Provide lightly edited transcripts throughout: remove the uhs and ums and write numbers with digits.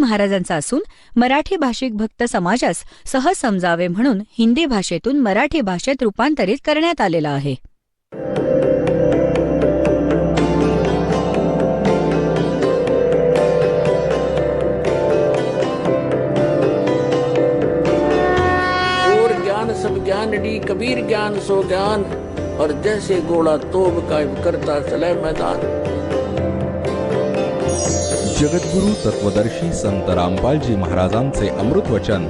महाराजांचा असून मराठी भाषिक भक्त समाजास सहज समजावे म्हणून हिंदी भाषेतून मराठी भाषेत रूपांतरित करण्यात आलेला आहे. और ज्ञान सब ज्ञान डी कबीर ज्ञान सो ज्ञान और जैसे घोड़ा तोब कायम करता चले मैदान. जगद्गुरु तत्वदर्शी संत रामपालजी महाराजांचे अमृत वचन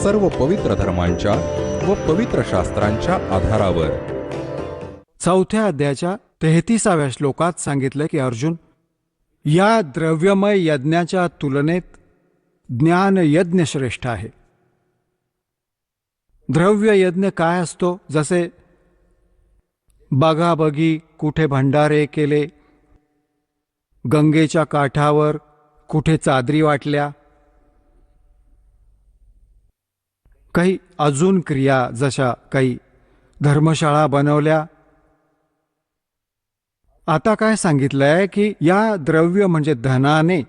सर्व पवित्र धर्मांच्या व पवित्र शास्त्रांच्या आधारावर. चौथ्या अध्यायाच्या 33व्या श्लोकात सांगितलं की अर्जुन, या द्रव्यमय यज्ञाच्या तुलनेत ज्ञान यज्ञ श्रेष्ठ आहे. द्रव्य यज्ञ काय असतो? जसे बघाबघी कुठे भंडारे केले, गंगेच्या काठावर कुठे चादरी वाटल्या, काही अजून क्रिया जशा काही धर्मशाळा बनवल्या. आता काय सांगितलंय की या द्रव्य म्हणजे धनाने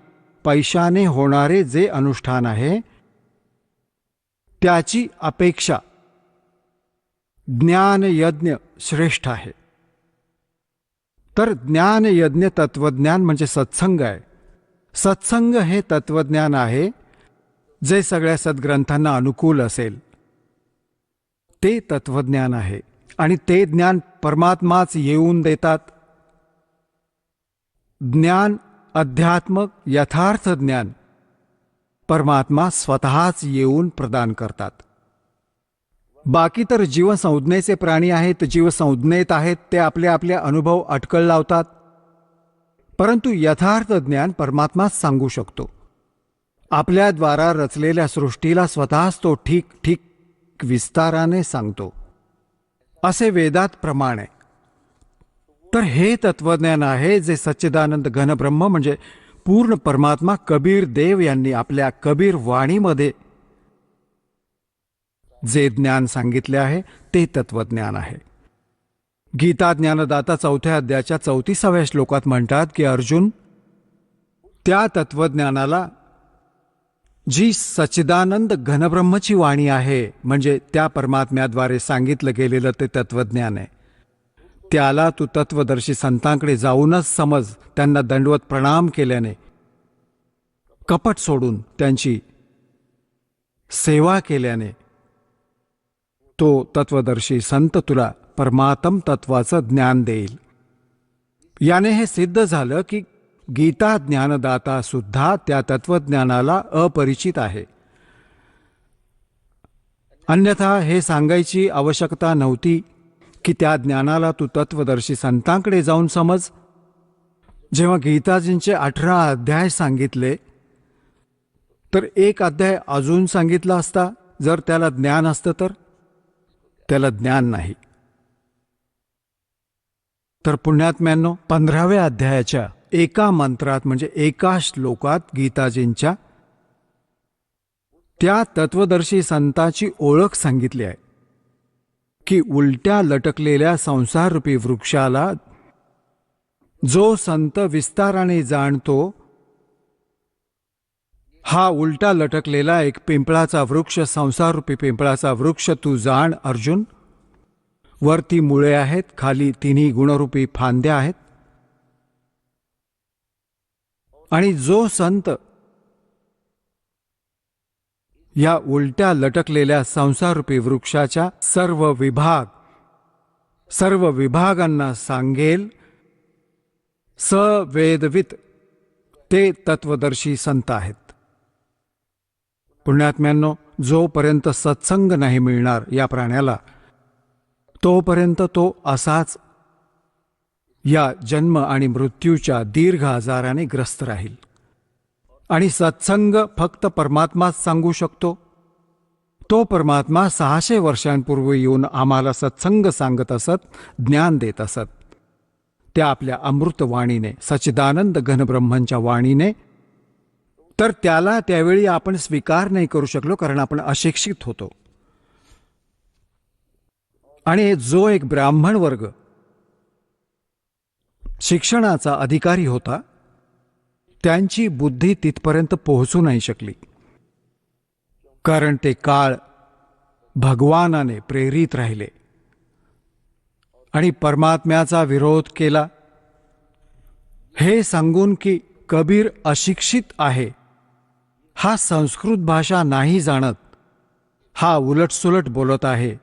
पैशाने होणारे जे अनुष्ठान आहे त्याची अपेक्षा ज्ञान यज्ञ श्रेष्ठ आहे. तर ज्ञान यज्ञ तत्वज्ञान म्हणजे सत्संग आहे. सत्संग हे तत्वज्ञान आहे जे सगळ्या सद्ग्रंथांना अनुकूल असेल. ते तत्वज्ञान आहे आणि ते ज्ञान परमात्माच येऊन देतात. ज्ञान अध्यात्मक यथार्थ ज्ञान परमात्मा स्वतःच येऊन प्रदान करतात. बाकी तर जीवसंज्ञेचे प्राणी आहेत, जीवसंज्ञेत आहेत, ते आपले आपले अनुभव अटकळ लावतात. परंतु यथार्थ ज्ञान परमात्माच सांगू शकतो. आपल्याद्वारा रचलेल्या सृष्टीला स्वतःच तो ठीक ठीक विस्ताराने सांगतो, असे वेदात प्रमाण आहे. तर हे तत्वज्ञान आहे जे सच्चिदानंद घनब्रह्म म्हणजे पूर्ण परमात्मा कबीर देव यांनी आपल्या कबीर वाणीमध्ये जे ज्ञान सांगितले आहे ते तत्वज्ञान आहे. गीता ज्ञानदाता 4थ्या अध्यायाच्या 34व्या श्लोकात म्हणतात की अर्जुन, त्या तत्वज्ञानाला जी सच्चिदानंद घनब्रह्मची वाणी आहे म्हणजे त्या परमात्म्याद्वारे सांगितलं गेलेलं ते तत्वज्ञान आहे, त्याला तू तत्वदर्शी संतांकडे जाऊनच समज. त्यांना दंडवत प्रणाम केल्याने, कपट सोडून त्यांची सेवा केल्याने तो तत्वदर्शी संत तुला परमात्म तत्वाचं ज्ञान देईल. याने हे सिद्ध झालं की गीता ज्ञानदाता सुद्धा त्या तत्वज्ञानाला अपरिचित आहे. अन्यथा हे सांगायची आवश्यकता नव्हती की त्या ज्ञानाला तू तत्वदर्शी संतांकडे जाऊन समज. जेव्हा गीताजींचे 18 अध्याय सांगितले तर एक अध्याय अजून सांगितला असता जर त्याला ज्ञान असतं तर. त्याला ज्ञान नाही. तर पुण्यात्म्यांनो, 15व्या अध्यायाच्या एका मंत्रात म्हणजे एका श्लोकात गीताजींच्या त्या तत्वदर्शी संताची ओळख सांगितली आहे की उलट्या लटकलेल्या संसाररूपी वृक्षाला जो संत विस्ताराने जाणतो, हा उलटा लटकलेला एक पिंपळाचा वृक्ष, संसाररूपी पिंपळाचा वृक्ष तू जाण अर्जुन. वरती मुळे आहेत, खाली तिन्ही गुणरूपी फांद्या आहेत. आणि जो संत या उलट्या लटकलेल्या संसाररूपी वृक्षाच्या सर्व विभागांना सांगेल, सवेदवित, ते तत्वदर्शी संत आहेत. पुण्यात्म्यांनो, जोपर्यंत सत्संग नाही मिळणार या प्राण्याला, तोपर्यंत तो असाच या जन्म आणि मृत्यूच्या दीर्घ आजाराने ग्रस्त राहील. आणि सत्संग फक्त परमात्माच सांगू शकतो. तो परमात्मा 600 वर्षांपूर्वी येऊन आम्हाला सत्संग सांगत असत, ज्ञान देत असत. त्या आपल्या अमृतवाणीने, सच्चिदानंद घनब्रह्मांच्या वाणीने. तर त्याला त्यावेळी आपण स्वीकार नाही करू शकलो कारण आपण अशिक्षित होतो. आणि जो एक ब्राह्मण वर्ग शिक्षणाचा अधिकारी होता, त्यांची बुद्धी तिथपर्यंत पोहोचू नाही शकली, कारण ते काळ भगवानाने प्रेरित राहिले आणि परमात्म्याचा विरोध केला, हे सांगून की कबीर अशिक्षित आहे, हा संस्कृत भाषा नाही जाणत, हा उलटसुलट बोलत आहे,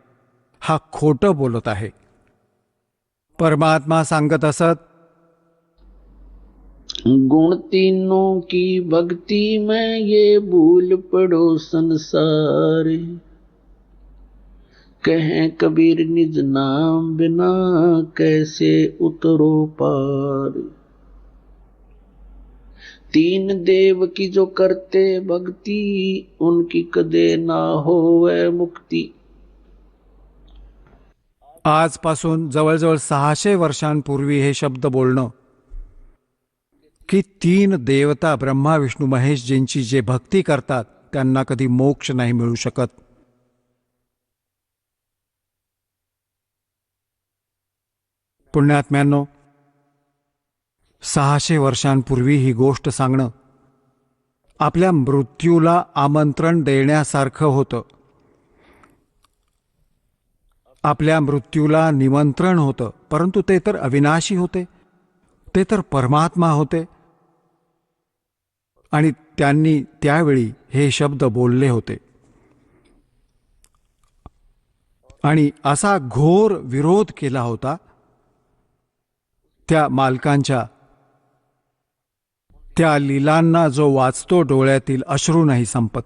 हा खोटं बोलत आहे. परमात्मा सांगत असत, गुण तीनों की भक्ति में ये भूल पड़ो संसार, कहें कबीर निज नाम बिना कैसे उतरो पार. तीन देव की जो करते भक्ति, उनकी कदे ना होवे मुक्ति. आजपासून जवळजवळ 600 वर्षांपूर्वी हे शब्द बोलणं की 3 देवता ब्रह्मा विष्णू महेशजींची जे भक्ती करतात त्यांना कधी मोक्ष नाही मिळू शकत. पुण्यात्म्यांनो, 600 वर्षांपूर्वी ही गोष्ट सांगणं आपल्या मृत्यूला आमंत्रण देण्यासारखं होतं. आपल्या मृत्यूला निमंत्रण होतं, परंतु ते तर अविनाशी होते, ते तर परमात्मा होते आणि त्यांनी त्यावेळी हे शब्द बोलले होते. आणि असा घोर विरोध केला होता त्या मालकांच्या. त्या लीलांना जो वाचतो डोळ्यातील अश्रू नाही संपत.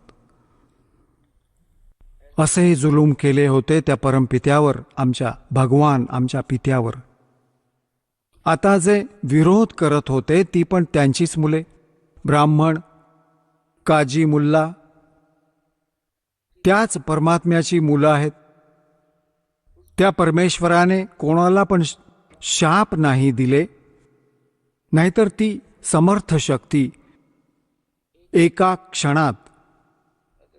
असेही जुलूम केले होते त्या परमपित्यावर, आमच्या भगवान, आमच्या पित्यावर. आता जे विरोध करत होते ती पण त्यांचीच मुले, ब्राह्मण, काजी मुल्ला, त्याच परमात्म्याची मुलं आहेत. त्या परमेश्वराने कोणाला पण शाप नाही दिले, नाहीतर ती समर्थ शक्ती एका क्षणात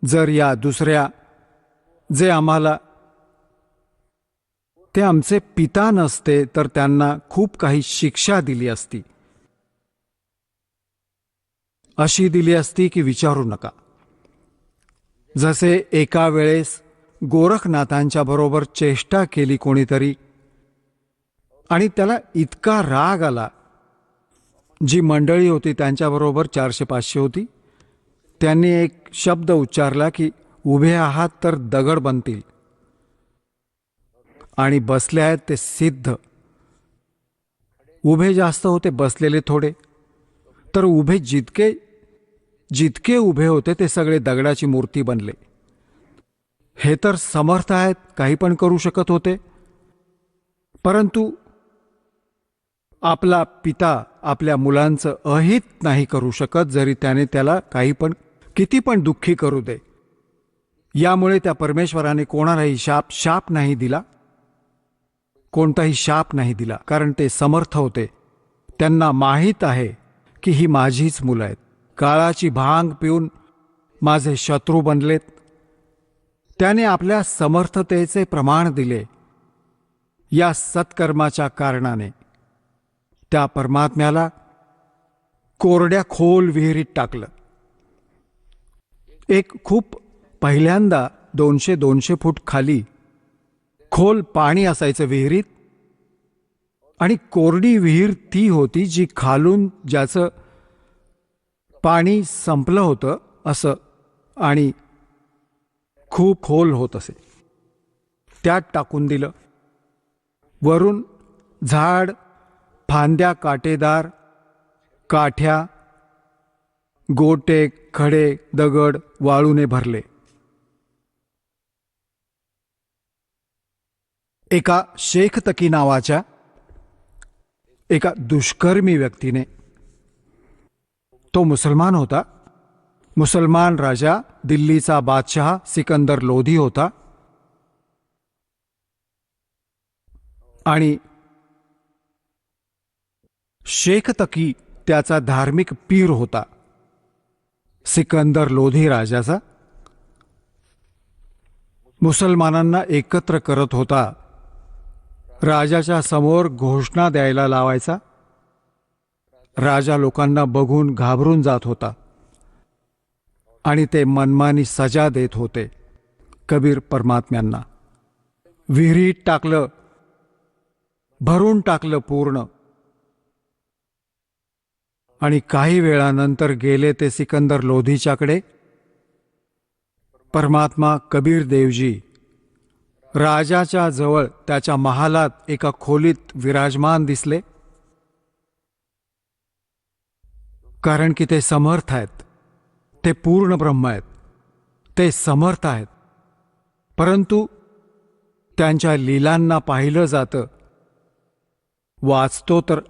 जर या दुसऱ्या जे आम्हाला ते आमचे पिता नसते तर त्यांना खूप काही शिक्षा दिली असती, अशी दिली असती की विचारू नका. जसे एका वेळेस गोरखनाथांच्या बरोबर चेष्टा केली कोणीतरी आणि त्याला इतका राग आला, जी मंडळी होती त्यांच्याबरोबर 400-500 होती, त्यांनी एक शब्द उच्चारला की उभे आहात तर दगड बनतील, आणि बसले आहेत ते सिद्ध. उभे जास्त होते, बसलेले थोडे, तर उभे जितके जितके उभे होते ते सगळे दगडाची मूर्ती बनले. हे तर समर्थ आहेत, काही पण करू शकत होते. परंतु आपला पिता आपल्या मुलांचं अहित नाही करू शकत, जरी त्याने त्याला काही पण किती पण दुःखी करू दे. यामुळे त्या परमेश्वराने कोणालाही शाप नाही दिला, कोणताही शाप नाही दिला, कारण ते समर्थ होते. त्यांना माहीत आहे की ही माझीच मुलं आहेत. काळाची भांग पिऊन माझे शत्रू बनलेत. त्याने आपल्या समर्थतेचे प्रमाण दिले. या सत्कर्माच्या कारणाने त्या परमात्म्याला कोरड्या खोल विहिरीत टाकलं. एक खूप पहिल्यांदा 200 फूट खाली खोल पाणी असायचं विहिरीत, आणि कोरडी विहीर ती होती जी खालून ज्याचं पाणी संपलं होतं असं आणि खूप खोल होत असे. त्यात टाकून दिलं. वरून झाड, फांद्या काटेदार, काठ्या, गोटे, खडे, दगड, वाळूने भरले. एका शेख तकी नावाच्या एका दुष्कर्मी व्यक्तीने, तो मुसलमान होता, मुसलमान राजा, दिल्लीचा बादशहा सिकंदर लोधी होता, आणि शेख तकी त्याचा धार्मिक पीर होता, सिकंदर लोधी राजाचा. मुसलमानांना एकत्र करत होता, राजाच्या समोर घोषणा द्यायला लावायचा राजा लोकांना बघून घाबरून जात होता आणि ते मनमानी सजा देत होते कबीर परमात्म्यांना. विहिरीत टाकलं, भरून टाकलं पूर्ण. आणि काही वेळानंतर गेले ते सिकंदर लोधीच्याकडे. परमात्मा कबीर देवजी राजाच्या जवळ त्याच्या महालात एका खोलीत विराजमान दिसले. कारण की ते समर्थ आहेत, ते पूर्ण ब्रह्म आहेत, ते समर्थ आहेत. परंतु त्यांच्या लीलांना पाहिलं जातं, वाचतो तर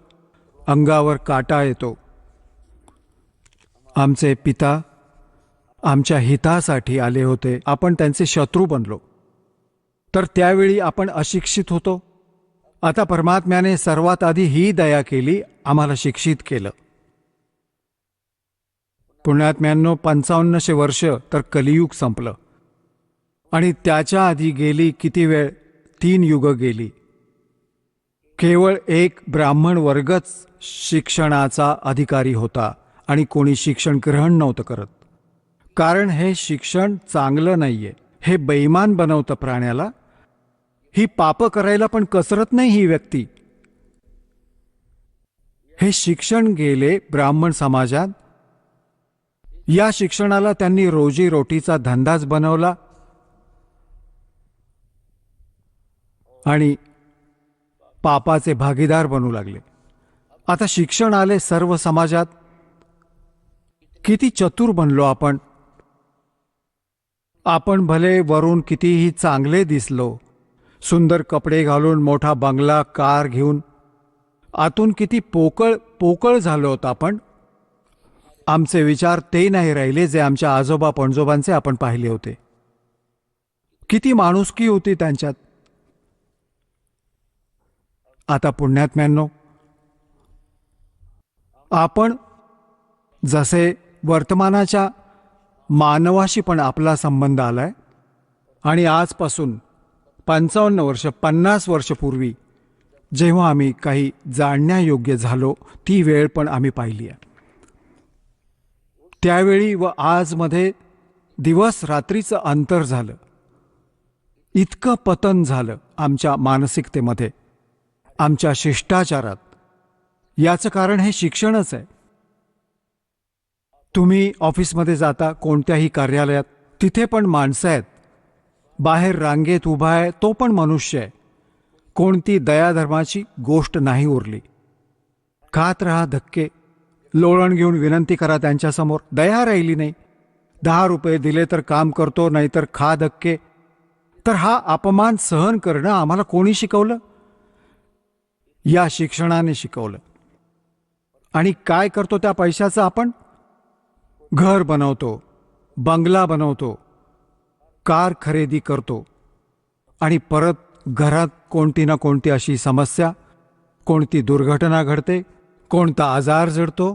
अंगावर काटा येतो. आमचे पिता आमच्या हितासाठी आले होते, आपण त्यांचे शत्रू बनलो. तर त्यावेळी आपण अशिक्षित होतो. आता परमात्म्याने सर्वात आधी ही दया केली, आम्हाला शिक्षित केलं. पुण्यात्म्यांनो, 5500 वर्ष तर कलियुग संपलं. आणि त्याच्या आधी गेली किती वेळ, 3 युग गेली. केवळ एक ब्राह्मण वर्गच शिक्षणाचा अधिकारी होता आणि कोणी शिक्षण ग्रहण नव्हतं करत. कारण हे शिक्षण चांगलं नाहीये, हे बेईमान बनवतं प्राण्याला. ही पाप करायला पण कसरत नाही ही व्यक्ती. हे शिक्षण गेले ब्राह्मण समाजात. या शिक्षणाला त्यांनी रोजीरोटीचा धंदाच बनवला आणि पापाचे भागीदार बनू लागले. आता शिक्षण आले सर्व समाजात. किती चतुर बनलो आपण. आपण भले वरून कितीही चांगले दिसलो, सुंदर कपडे घालून, मोठा बंगला, कार घेऊन, आतून किती पोकळ पोकळ झालो होतो आपण. आमचे विचार ते नाही राहिले जे आमच्या आजोबा पणजोबांचे आपण पाहिले होते. किती माणुसकी होती त्यांच्यात. आता पुण्यात्म्यांनो, आपण जसे वर्तमानाच्या मानवाशी पण आपला संबंध आलाय आणि आजपासून 55 वर्ष 50 वर्ष पूर्वी जेव्हा आम्ही काही जाणण्यायोग्य झालो, ती वेळ पण आम्ही पाहिली आहे. त्यावेळी व आजमध्ये दिवस रात्रीचं अंतर झालं. इतकं पतन झालं आमच्या मानसिकतेमध्ये, आमच्या शिष्टाचारात. याचं कारण हे शिक्षणच आहे. तुम्ही ऑफिसमध्ये जाता, कोणत्याही कार्यालयात, तिथे पण माणसं आहेत. बाहेर रांगेत उभा आहे तो पण मनुष्य आहे. कोणती दयाधर्माची गोष्ट नाही उरली. खात रहा धक्के, लोळण घेऊन विनंती करा त्यांच्यासमोर. दया राहिली नाही. 10 रुपये दिले तर काम करतो, नाहीतर खा धक्के. तर हा अपमान सहन करणं आम्हाला कोणी शिकवलं? या शिक्षणाने शिकवलं. आणि काय करतो त्या पैशाचं आपण? घर बनवतो, बंगला बनवतो, कार खरेदी करतो आणि परत घरात कोणती ना कोणती अशी समस्या, कोणती दुर्घटना घडते, कोणता आजार जडतो.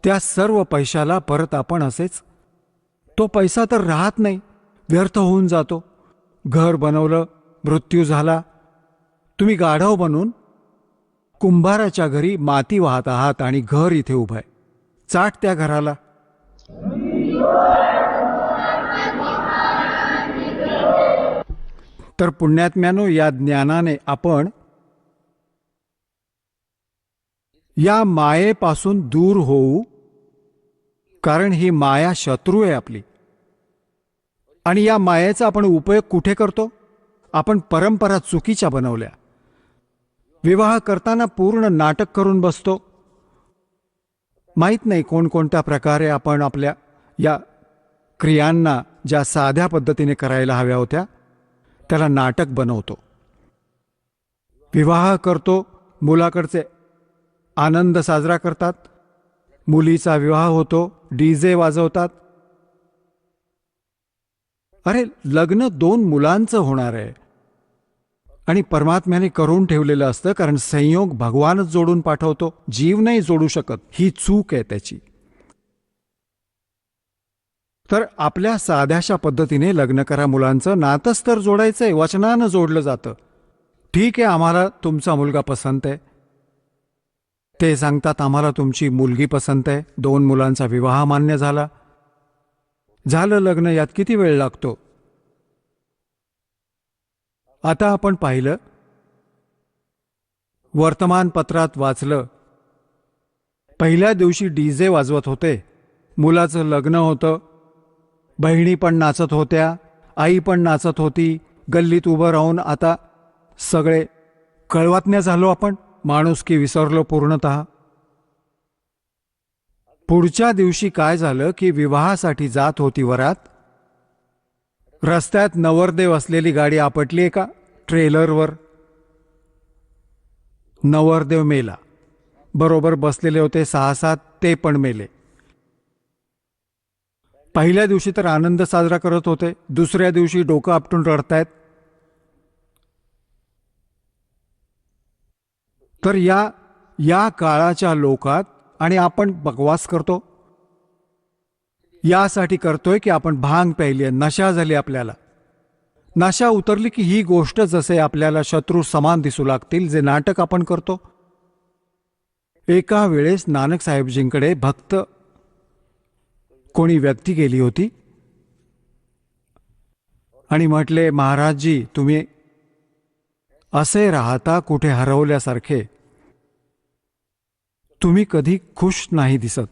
त्या सर्व पैशाला परत आपण असेच, तो पैसा तर राहत नाही, व्यर्थ होऊन जातो. घर बनवलं, मृत्यू झाला. तुम्ही गाढव बनून कुंभाराच्या घरी माती वाहत आहात आणि घर इथे उभं आहे. चाट त्या घराला. तर पुण्यात्म्यानो, या ज्ञानाने आपण या मायेपासून दूर होऊ. कारण ही माया शत्रू आहे आपली. आणि या मायेचा आपण उपयोग कुठे करतो? आपण परंपरा चुकीच्या बनवल्या. विवाह करताना पूर्ण नाटक करून बसतो. माहीत नाही कोणकोणत्या प्रकारे आपण आपल्या या क्रियांना, ज्या साध्या पद्धतीने करायला हव्या होत्या, त्याला नाटक बनवतो. विवाह करतो, मुलाकडचे आनंद साजरा करतात, मुलीचा विवाह होतो, डीजे वाजवतात. अरे, लग्न 2 मुलांचं होणार आहे आणि परमात्म्याने करून ठेवलेलं असतं. कारण संयोग भगवानच जोडून पाठवतो, जीव नाही जोडू शकत. ही चूक आहे त्याची. तर आपल्या साध्याशा पद्धतीने लग्न करा मुलांचं. नातंच तर जोडायचंय, वचनानं जोडलं जातं. ठीक आहे, आम्हाला तुमचा मुलगा पसंत आहे, ते सांगतात आम्हाला तुमची मुलगी पसंत आहे, 2 मुलांचा विवाह मान्य झाला. झालं लग्न, यात किती वेळ लागतो. आता आपण पाहिलं, वर्तमानपत्रात वाचलं, पहिल्या दिवशी डीजे वाजवत होते, मुलाचं लग्न होतं, बहिणी पण नाचत होत्या, आई पण नाचत होती, गल्लीत उभं राहून आता सगळे कळवातण्या झालो आपण, माणुसकी विसरलो पूर्णतः. पुढच्या दिवशी काय झालं की विवाहासाठी जात होती वरात, रस्त्यात नवरदेव असलेली गाडी आपटली एका ट्रेलरवर. नवरदेव मेला, बरोबर बसलेले होते 6-7, ते पण मेले. पहिल्या दिवशी तर आनंद साजरा करत होते, दुसऱ्या दिवशी डोकं आपटून रडतायत. तर या काळाच्या लोकात आणि आपण बकवास करतो. यासाठी करतोय की आपण भांग प्यायली आहे, नशा झाली आपल्याला. नशा उतरली की ही गोष्ट जसे आपल्याला शत्रू समान दिसू लागतील, जे नाटक आपण करतो. एका वेळेस नानक साहेबजींकडे भक्त कोणी व्यक्ती गेली होती आणि म्हटले, महाराजजी तुम्ही असे राहता कुठे हरवल्यासारखे, तुम्ही कधी खुश नाही दिसत,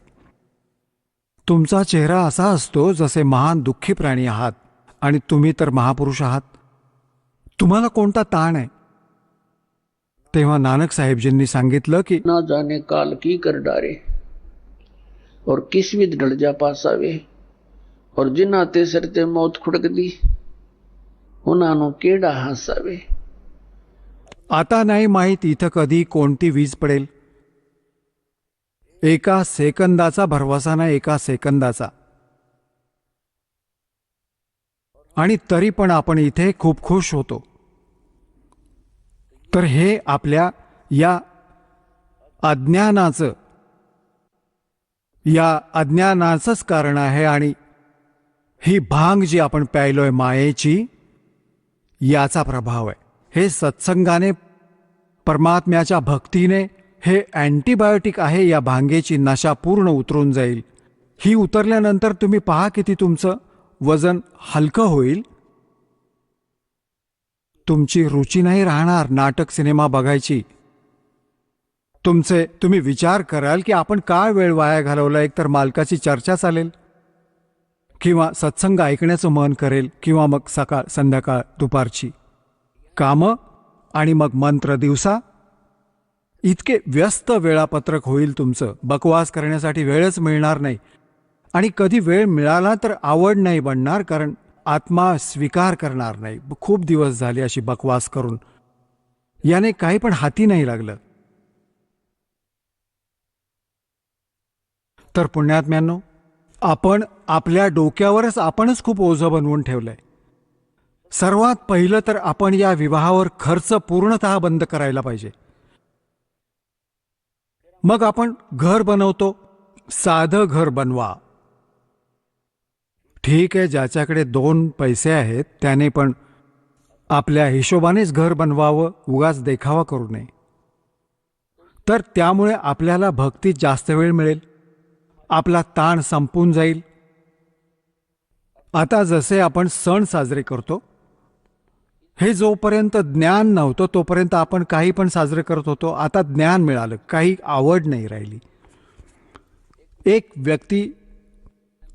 तुमचा चेहरा असा असतो जसे महान दुःखी प्राणी आहात, आणि तुम्ही तर महापुरुष आहात, तुम्हाला कोणता ताण आहे. तेव्हा नानक साहेबजींनी सांगितलं की ना जाने काल की कर डारे और किस विध ढल जा पासावे और जिन्ना ते सरते मौत खुड़क दी उन्हानो केडा हासावे. आता नाही माहीत इथं कधी कोणती वीज पडेल. एका सेकंदाचा भरवसा नाही, एका सेकंदाचा. आणि तरी पण आपण इथे खूप खुश होतो. तर हे आपल्या या अज्ञानाचंच कारण आहे. आणि ही भांग जी आपण प्यायलोय मायेची, याचा प्रभाव आहे. हे सत्संगाने, परमात्म्याच्या भक्तीने, हे अँटीबायोटिक आहे. या भांगेची नशा पूर्ण उतरून जाईल. ही उतरल्यानंतर तुम्ही पहा किती तुमचं वजन हलकं होईल. तुमची रुची नाही राहणार नाटक सिनेमा बघायची. तुम्ही विचार कराल की आपण काय वेळ वाया घालवला. एकतर मालकाची चर्चा चालेल, किंवा सत्संग ऐकण्याचं मन करेल, किंवा मग सकाळ संध्याकाळ दुपारची कामं, आणि मग मंत्र दिवसा. इतके व्यस्त वेळापत्रक होईल तुमचं, बकवास करण्यासाठी वेळच मिळणार नाही. आणि कधी वेळ मिळाला तर आवड नाही बनणार, कारण आत्मा स्वीकार करणार नाही. खूप दिवस झाले अशी बकवास करून, याने काही पण हाती नाही लागलं. तर पुण्यात्म्यांनो, आपण आपल्या डोक्यावरच आपणच खूप ओझं बनवून ठेवलंय. सर्वात पहिलं तर आपण या विवाहावर खर्च पूर्णतः बंद करायला पाहिजे. मग आपण घर बनवतो, साधं घर बनवा. ठीक आहे, ज्याच्याकडे 2 पैसे आहेत त्याने पण आपल्या हिशोबानेच घर बनवावं, उगाच देखावा करू नये. तर त्यामुळे आपल्याला भक्तीत जास्त वेळ मिळेल, आपला ताण संपून जाईल. आता जसे आपण सण साजरे करतो, हे जोपर्यंत ज्ञान नव्हतं तोपर्यंत आपण काही पण साजरे करत होतो. आता ज्ञान मिळालं, काही आवड नाही राहिली. एक व्यक्ती,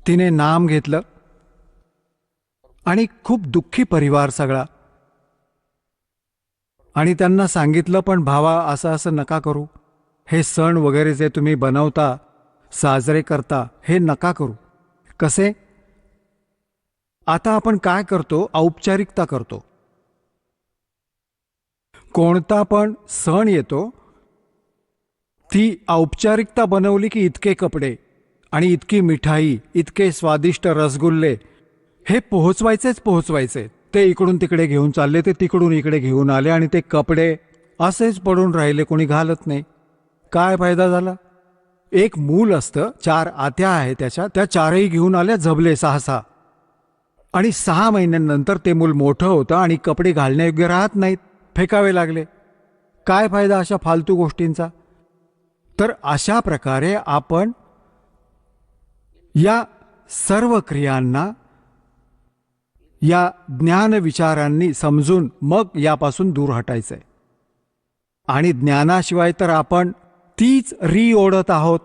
तिने नाम घेतलं आणि खूप दुःखी परिवार सगळा, आणि त्यांना सांगितलं, पण भावा असं असं नका करू, हे सण वगैरे जे तुम्ही बनवता, साजरे करता, हे नका करू. कसे? आता आपण काय करतो, औपचारिकता करतो. कोणता पण सण येतो, ती औपचारिकता बनवली की इतके कपडे आणि इतकी मिठाई, इतके स्वादिष्ट रसगुल्ले, हे पोहोचवायचे. ते इकडून तिकडे घेऊन चालले, ते तिकडून इकडे घेऊन आले, आणि ते कपडे असेच पडून राहिले, कोणी घालत नाही. काय फायदा झाला? एक मूल असतं, 4 आत्या आहे त्या 4ही घेऊन आल्या, झबले 6-6, आणि 6 महिन्यांनंतर ते मूल मोठं होतं आणि कपडे घालण्यायोग्य राहत नाहीत, फेकावे लागले. काय फायदा अशा फालतू गोष्टींचा? तर अशा प्रकारे आपण या सर्व क्रियांना या ज्ञान विचारांनी समजून मग यापासून दूर हटायचंय. आणि ज्ञानाशिवाय तर आपण तीच ओढत आहोत,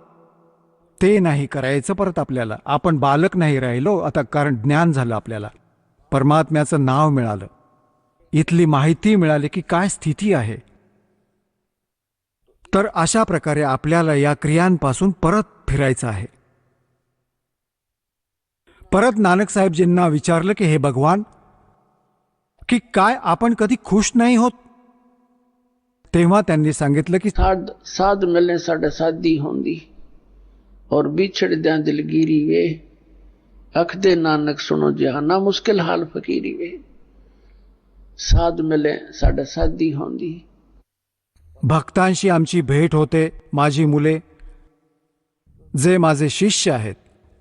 ते नाही करायचं परत आपल्याला. आपण बालक नाही राहिलो आता, कारण ज्ञान झालं आपल्याला, परमात्म्याचं नाव मिळालं, इथली माहिती मिळाली की काय स्थिती आहे. तर अशा प्रकारे आपल्याला या क्रियांपासून परत फिरायचं आहे. परत नानक साहेबजींना विचारलं की हे भगवान, की काय आपण कधी खुश नाही होत? तेव्हा त्यांनी सांगितलं की साध मिले साढ़े साधी होंदी और बिछड़ द्या दिलगिरी वे, अख दे नानक सुनो जहाना मुश्किल हाल फकीरी वे. साध मिले साढ़े साधी होंदी. भक्तांशी आमची भेट होते. माझी मुले जे माझे शिष्य आहेत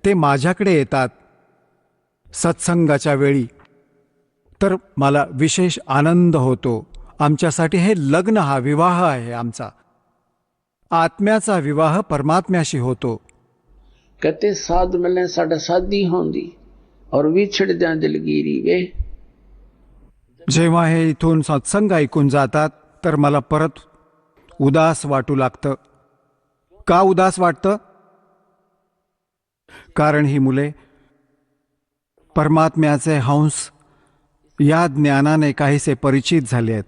ते माझ्याकडे येतात सत्संगाच्या वेळी, तर मला विशेष आनंद होतो. आमच्यासाठी हे लग्न, हा विवाह आहे आमचा. आत्म्याचा विवाह परमात्म्याशी होतो. कहते साध मिले साढ़े साधी होंदी और बिछड़ द्या दिलगिरी वे. जेव्हा हे इथून सत्संग ऐकून जातात तर मला परत उदास वाटू लागतं. का उदास वाटतं? कारण ही मुले परमात्म्याचे हंस या ज्ञानाने काहीसे परिचित झाले आहेत.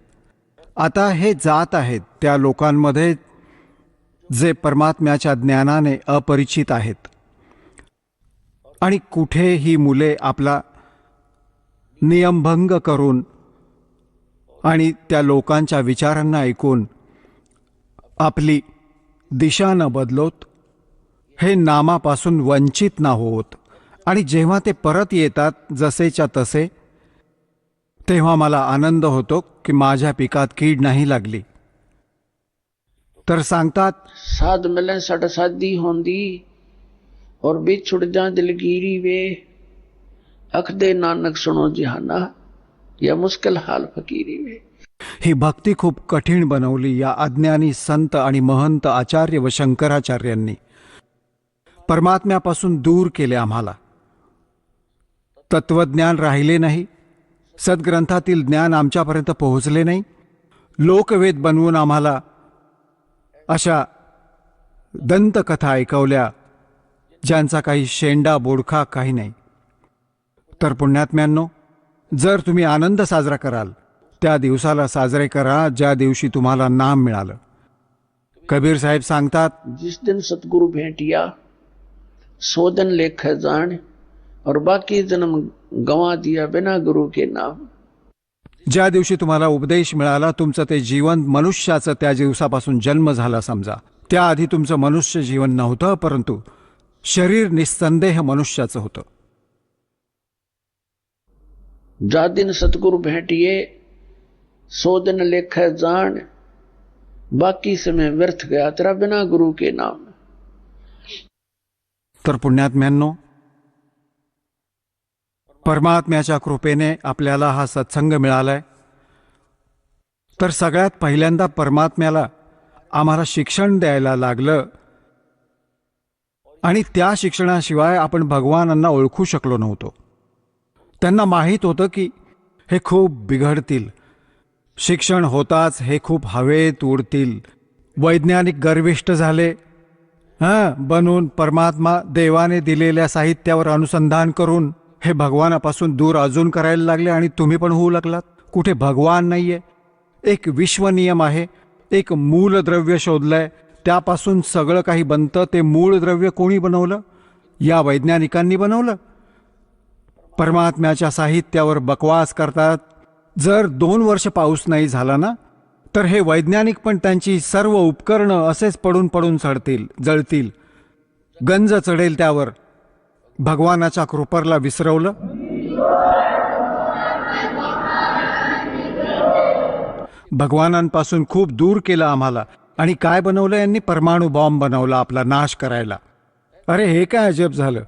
आता हे जात आहेत त्या लोकांमध्ये जे परमात्म्याच्या ज्ञानाने अपरिचित आहेत. आणि कुठे ही मुले आपला नियमभंग करून आणि त्या लोकांच्या विचारांना ऐकून आपली दिशा न बदलत, हे नामापासून वंचित न होत, आणि जेव्हा ते परत येतात जसेच्या तसे, तेव्हा मला आनंद होतो की माझ्या पिकात कीड नाही लागली. तर सांगतात, साध मिले साढ़े साधी होंदी और बिछुड़ जा दिलगिरी वे, अख दे नानक सुनो जहाना या मुश्किल हाल फकीरी वे. ही भक्ती खूप कठीण बनवली या अज्ञानी संत आणि महंत आचार्य व शंकराचार्यांनी. परमात्म्यापासून दूर केले आम्हाला. तत्वज्ञान राहिले नाही, सद्ग्रंथातील ज्ञान आमच्यापर्यंत पोहोचले नाही. लोकवेद बनवून आम्हाला अशा दंतकथा ऐकवल्या ज्यांचा काही शेंडा बोडखा काही नाही. तर पुण्यात्म्यांनो, जर तुम्ही आनंद साजरा कराल त्या दिवसाला साजरे करा ज्या दिवशी तुम्हाला नाम मिळालं. कबीर साहेब सांगतात, जिस दिन सतगुरु भेंटिया सो दिन लेख जान और बाकी जन्म गंवा दिया बिना गुरु के नाम. ज्या दिवशी तुम्हाला उपदेश मिळाला, तुमचं ते जीवन मनुष्याचं त्या दिवसापासून जन्म झाला समजा. त्याआधी तुमचं मनुष्य जीवन नव्हतं, परंतु शरीर निस्संदेह मनुष्याचं होतं. जा दिन सतगुरु भेंटिए सो दिन लेख जान, बाकी समय व्यर्थ गया तेरा बिना गुरु के नाम. तर पुण्यात्म्यांनो, परमात्म्याच्या कृपेने आपल्याला हा सत्संग मिळालाय. तर सगळ्यात पहिल्यांदा परमात्म्याला आम्हाला शिक्षण द्यायला लागलं, आणि त्या शिक्षणाशिवाय आपण भगवानांना ओळखू शकलो नव्हतो. त्यांना माहीत होतं की हे खूप बिघडतील, शिक्षण होताच हे खूप हवेत उडतील. वैज्ञानिक गर्विष्ठ झाले, बनून परमात्मा देवाने दिलेल्या साहित्यावर अनुसंधान करून हे भगवानापासून दूर अजून करायला लागले. आणि तुम्ही पण होऊ लागलात. कुठे भगवान नाहीये, एक विश्वनियम आहे, एक मूलद्रव्य शोधलंय, त्यापासून सगळं काही बनतं. ते मूलद्रव्य कोणी बनवलं? या वैज्ञानिकांनी बनवलं. परमात्म्याच्या साहित्यावर बकवास करतात. जर 2 वर्ष पाऊस नाही झाला ना, तर हे वैज्ञानिक पण त्यांची सर्व उपकरणं असेच पडून पडून सडतील, जळतील, गंज चढेल त्यावर. भगवानाच्या कृपेला विसरवलं. भगवानांपासून खूप दूर केलं आम्हाला. आणि काय बनवलं यांनी? परमाणु बॉम्ब बनवला आपला नाश करायला. अरे हे काय अजब झालं.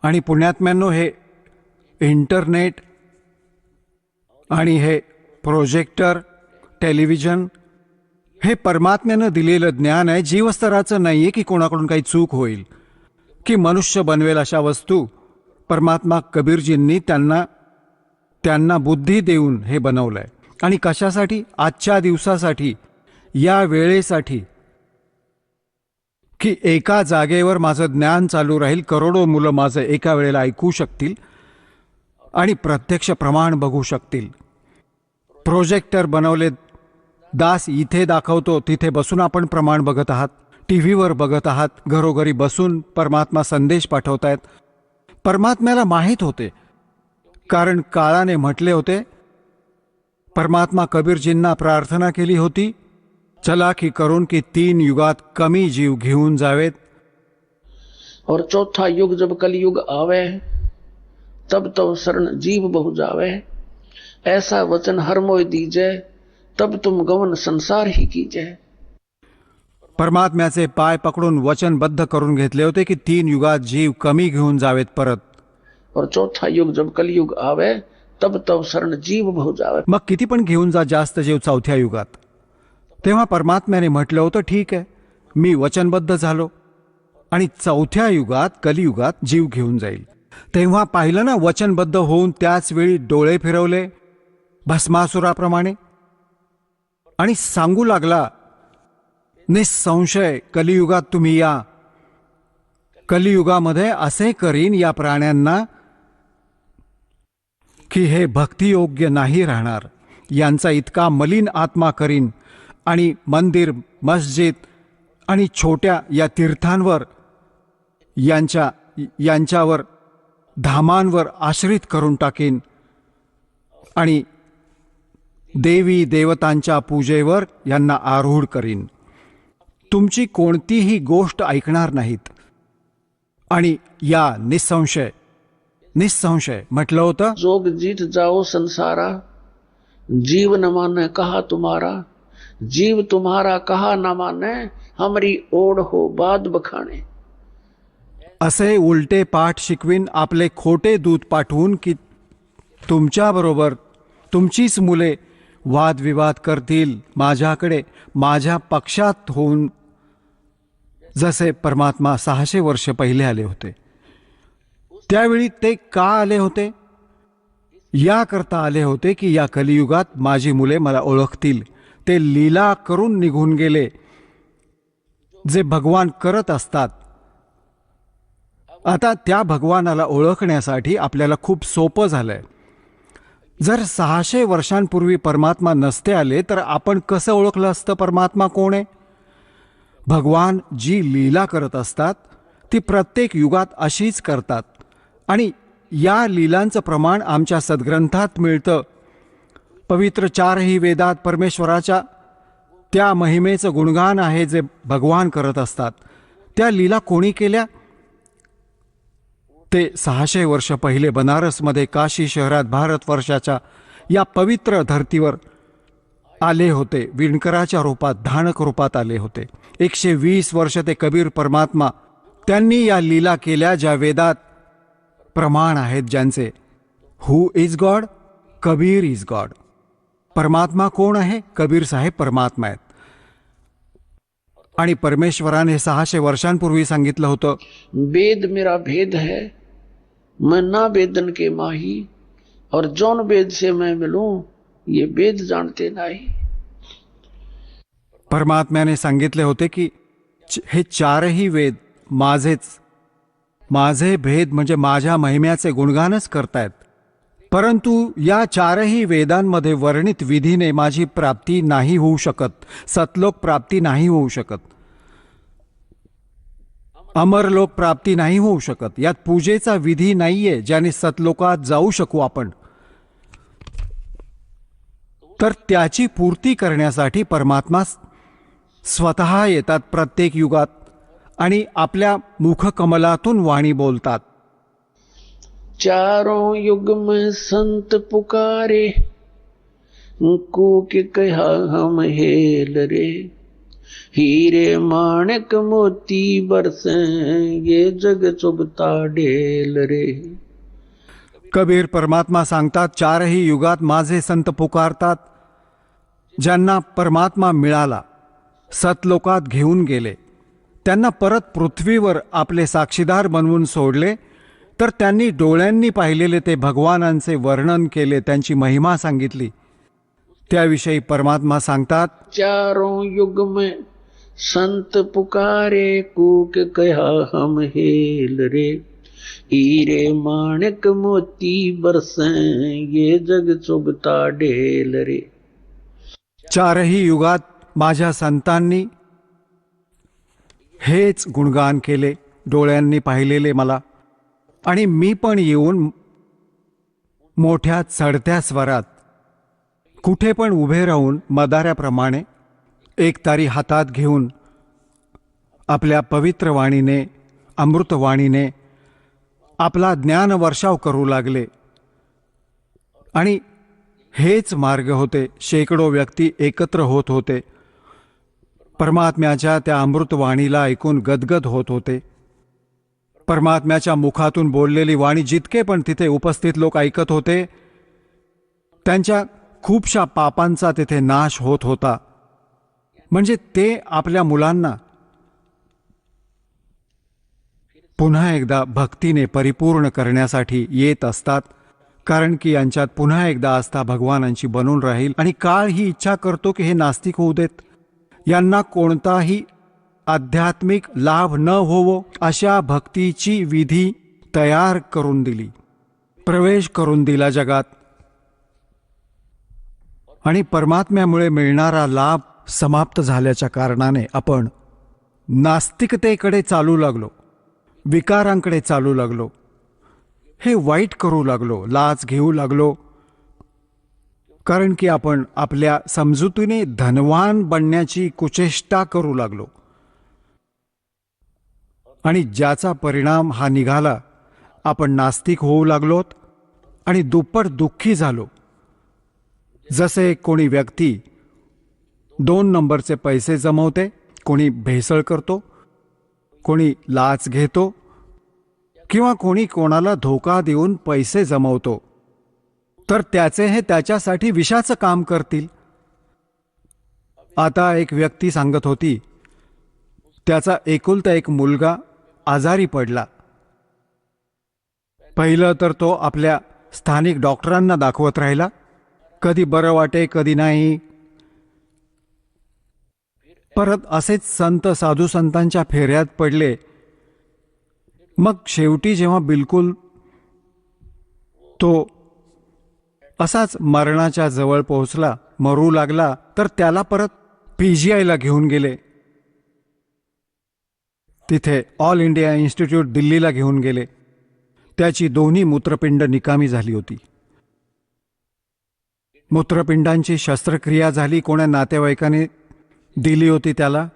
आणि पुण्यात्म्यांनो, हे इंटरनेट आणि हे प्रोजेक्टर, टेलिव्हिजन, हे परमात्म्यानं दिलेलं ज्ञान आहे, जीवस्तराचं नाहीये की कोणाकडून काही चूक होईल की मनुष्य बनवेल अशा वस्तू. परमात्मा कबीरजींनी त्यांना बुद्धी देऊन हे बनवलंय. आणि कशासाठी? आजच्या दिवसासाठी, या वेळेसाठी, की एका जागेवर माझं ज्ञान चालू राहील, करोडो मुलं माझं एका वेळेला ऐकू शकतील आणि प्रत्यक्ष प्रमाण बघू शकतील. प्रोजेक्टर बनवले, दास इथे दाखवतो, तिथे बसून आपण प्रमाण बघत आहात, टी व्हीवर बघत आहात, घरोघरी बसून परमात्मा संदेश पाठवतायत. परमात्म्याला माहीत होते, कारण काळाने म्हटले होते. परमात्मा कबीरजींना प्रार्थना केली होती, चलाखी करून की 3 युगात कमी जीव घेऊन जावेत. और चौथा युग जब कलयुग आवे तब तो शरण जीव बहु जावे. ऐसा वचन हर मोय दीजे तब तुम गवन संसार ही कीजे. परमात्म्याचे पाय पकडून वचनबद्ध करून घेतले होते की 3 युगात जीव कमी घेऊन जावेत परत. और चौथा युग जब कलयुग आवे तब तो शरण जीव बहु जावे. मग किती पण घेऊन जा जास्त जीव चौथ्या युगात. तेव्हा परमात्म्याने म्हटलं होतं, ठीक आहे, मी वचनबद्ध झालो आणि चौथ्या युगात कलियुगात जीव घेऊन जाईल. तेव्हा पाहिलं ना, वचनबद्ध होऊन त्याच वेळी डोळे फिरवले भस्मासुराप्रमाणे आणि सांगू लागला, निसंशय कलियुगात तुम्ही या. कलियुगामध्ये असे करीन या प्राण्यांना की हे भक्तियोग्य नाही राहणार. यांचा इतका मलिन आत्मा करीन आणि मंदिर, मस्जिद आणि छोट्या या तीर्थांवर, यांच्यावर, धामांवर आश्रित करून टाकीन आणि देवी देवतांच्या पूजेवर यांना आरूढ करीन. तुमची कोणतीही गोष्ट ऐकणार नाहीत. आणि या निसंशय म्हटलं होतं, जोग जीत जाओ संसारा जीव न माने कहा तुम्हारा. जीव तुम्हारा कहा न माने हमारी ओढ हो बाद बखाणे. असे उलटे पाठ शिकवीन, आपले खोटे दूत पाठवून की तुमच्याबरोबर तुमचीच मुले वादविवाद करतील माझ्याकडे, माझ्या पक्षात होऊन. जसे परमात्मा 600 वर्ष पहिले आले होते. त्यावेळी ते का आले होते? याकरता आले होते की या कलियुगात माझी मुले मला ओळखतील. ते लीला करून निघून गेले जे भगवान करत असतात. आता त्या भगवानाला ओळखण्यासाठी आपल्याला खूप सोपं झालंय. जर 600 वर्षांपूर्वी परमात्मा नसते आले तर आपण कसं ओळखलं असतं परमात्मा कोण आहे? भगवान जी लीला करत असतात ती प्रत्येक युगात अशीच करतात आणि या लीलांचं प्रमाण आमच्या सद्ग्रंथात मिळतं. पवित्र 4ही वेदात परमेश्वराच्या त्या महिमेचं गुणगान आहे जे भगवान करत असतात. त्या लीला कोणी केल्या? ते 600 वर्ष पहिले बनारसमध्ये, काशी शहरात, भारतवर्षाच्या या पवित्र धर्तीवर आले होते. विणकराच्या रूपात, धानक रूपात आले होते. 120 वर्ष ते कबीर परमात्मा त्यांनी या लीला केल्या ज्या वेदात प्रमाण आहेत ज्यांचे. Who is God? Kabir is God. परमात्मा कोण आहे? कबीर साहेब परमात्मा आहेत. आणि परमेश्वराने 600 वर्षांपूर्वी सांगितलं होतं, वेद मेरा भेद है मैं ना वेदन के माही और जौन वेद से मैं मिलूं ये वेद जानते नाही. परमात्म्याने सांगितले होते की हे 4ही वेद माझे भेद म्हणजे माझ्या महिम्याचे गुणगानच करतायत. परंतु या 4ही वेदांमध्ये वर्णित विधीने माझी प्राप्ती नाही होऊ शकत. सतलोक प्राप्ती नाही होऊ शकत. अमरलोक प्राप्ती नाही होऊ शकत. यात पूजेचा विधी नाहीये ज्याने सतलोकात जाऊ शकू आपण. तर त्याची पूर्ती करण्यासाठी परमात्मा स्वतः येतात प्रत्येक युगात आणि आपल्या मुखकमलातून वाणी बोलतात. चारों युग में संत पुकारे कूक कहा हम हेल रे. हीरे माणिक मोती बरसे ये जग चुभता ढेल रे. कबीर परमात्मा सांगतात, 4ही युगात माझे संत पुकारतात ज्यांना परमात्मा मिळाला. सतलोकात घेऊन गेले, त्यांना परत पृथ्वीवर आपले साक्षीदार बनवून सोडले, तर त्यांनी डोळ्यांनी पाहिलेले ते भगवानांचे वर्णन केले, त्यांची महिमा सांगितली. त्याविषयी परमात्मा सांगतात, चारों युग में संत पुकारे, कूक कहा हम हेल रे, हीरे माणिक मोती बरसें, ये जग चुगता ढेल रे. चारही युगात माझ्या संतांनी हेच गुणगान केले, डोळ्यांनी पाहिलेले मला. आणि मी पण येऊन मोठ्या चढत्या स्वरात कुठे पण उभे राहून मदाऱ्याप्रमाणे एक तारी हातात घेऊन आपल्या पवित्र वाणीने, अमृतवाणीने आपला ज्ञान वर्षाव करू लागले. आणि हेच मार्ग होते. शेकडो व्यक्ती एकत्र होत होते, परमात्म्याच्या त्या अमृतवाणीला ऐकून गदगद होत होते. परमात्म्याच्या मुखातून बोललेली वाणी जितके पण तिथे उपस्थित लोक ऐकत होते, त्यांच्या खूपशा पापांचा तिथे नाश होत होता. म्हणजे ते आपल्या मुलांना पुन्हा एकदा भक्तीने परिपूर्ण करण्यासाठी येत असतात, कारण की यांच्यात पुन्हा एकदा आस्था भगवानांची बनून राहील. आणि काळ ही इच्छा करतो की हे नास्तिक होऊ देत, यांना कोणताही आध्यात्मिक लाभ न होवो अशा भक्तीची विधी तयार करून दिली, प्रवेश करून दिला जगात. आणि परमात्म्यामुळे मिळणारा लाभ समाप्त झाल्याच्या कारणाने आपण नास्तिकतेकडे चालू लागलो, विकारांकडे चालू लागलो, हे वाईट करू लागलो, लाच घेऊ लागलो, कारण की आपण आपल्या समजुतीने धनवान बनण्याची कुचेष्टा करू लागलो. आणि ज्याचा परिणाम हा निघाला, आपण नास्तिक होऊ लागलोत आणि दुप्पट दुःखी झालो. जसे कोणी व्यक्ती 2 नंबरचे पैसे जमवते, कोणी भेसळ करतो, कोणी लाच घेतो, किंवा कोणी कोणाला धोका देऊन पैसे जमवतो, तर त्याचे हे त्याच्यासाठी विषाचं काम करतील. आता एक व्यक्ती सांगत होती, त्याचा एकुलता एक मुलगा आजारी पडला. पहिलं तर तो आपल्या स्थानिक डॉक्टरांना दाखवत राहिला, कधी बरं वाटे कधी नाही. परत असेच संत साधू संतांच्या फेऱ्यात पडले. मग शेवटी जेव्हा बिलकुल तो असाच मरणाच्या जवळ पोहोचला, मरू लागला, तर त्याला परत PGIला घेऊन गेले. तिथे ऑल इंडिया इन्स्टिट्यूट दिल्लीला घेऊन गेले. त्याची दोन्ही मूत्रपिंड निकामी झाली होती. मूत्रपिंडांची शस्त्रक्रिया झाली, कोणा नातेवाईकाने दिली होती त्याला.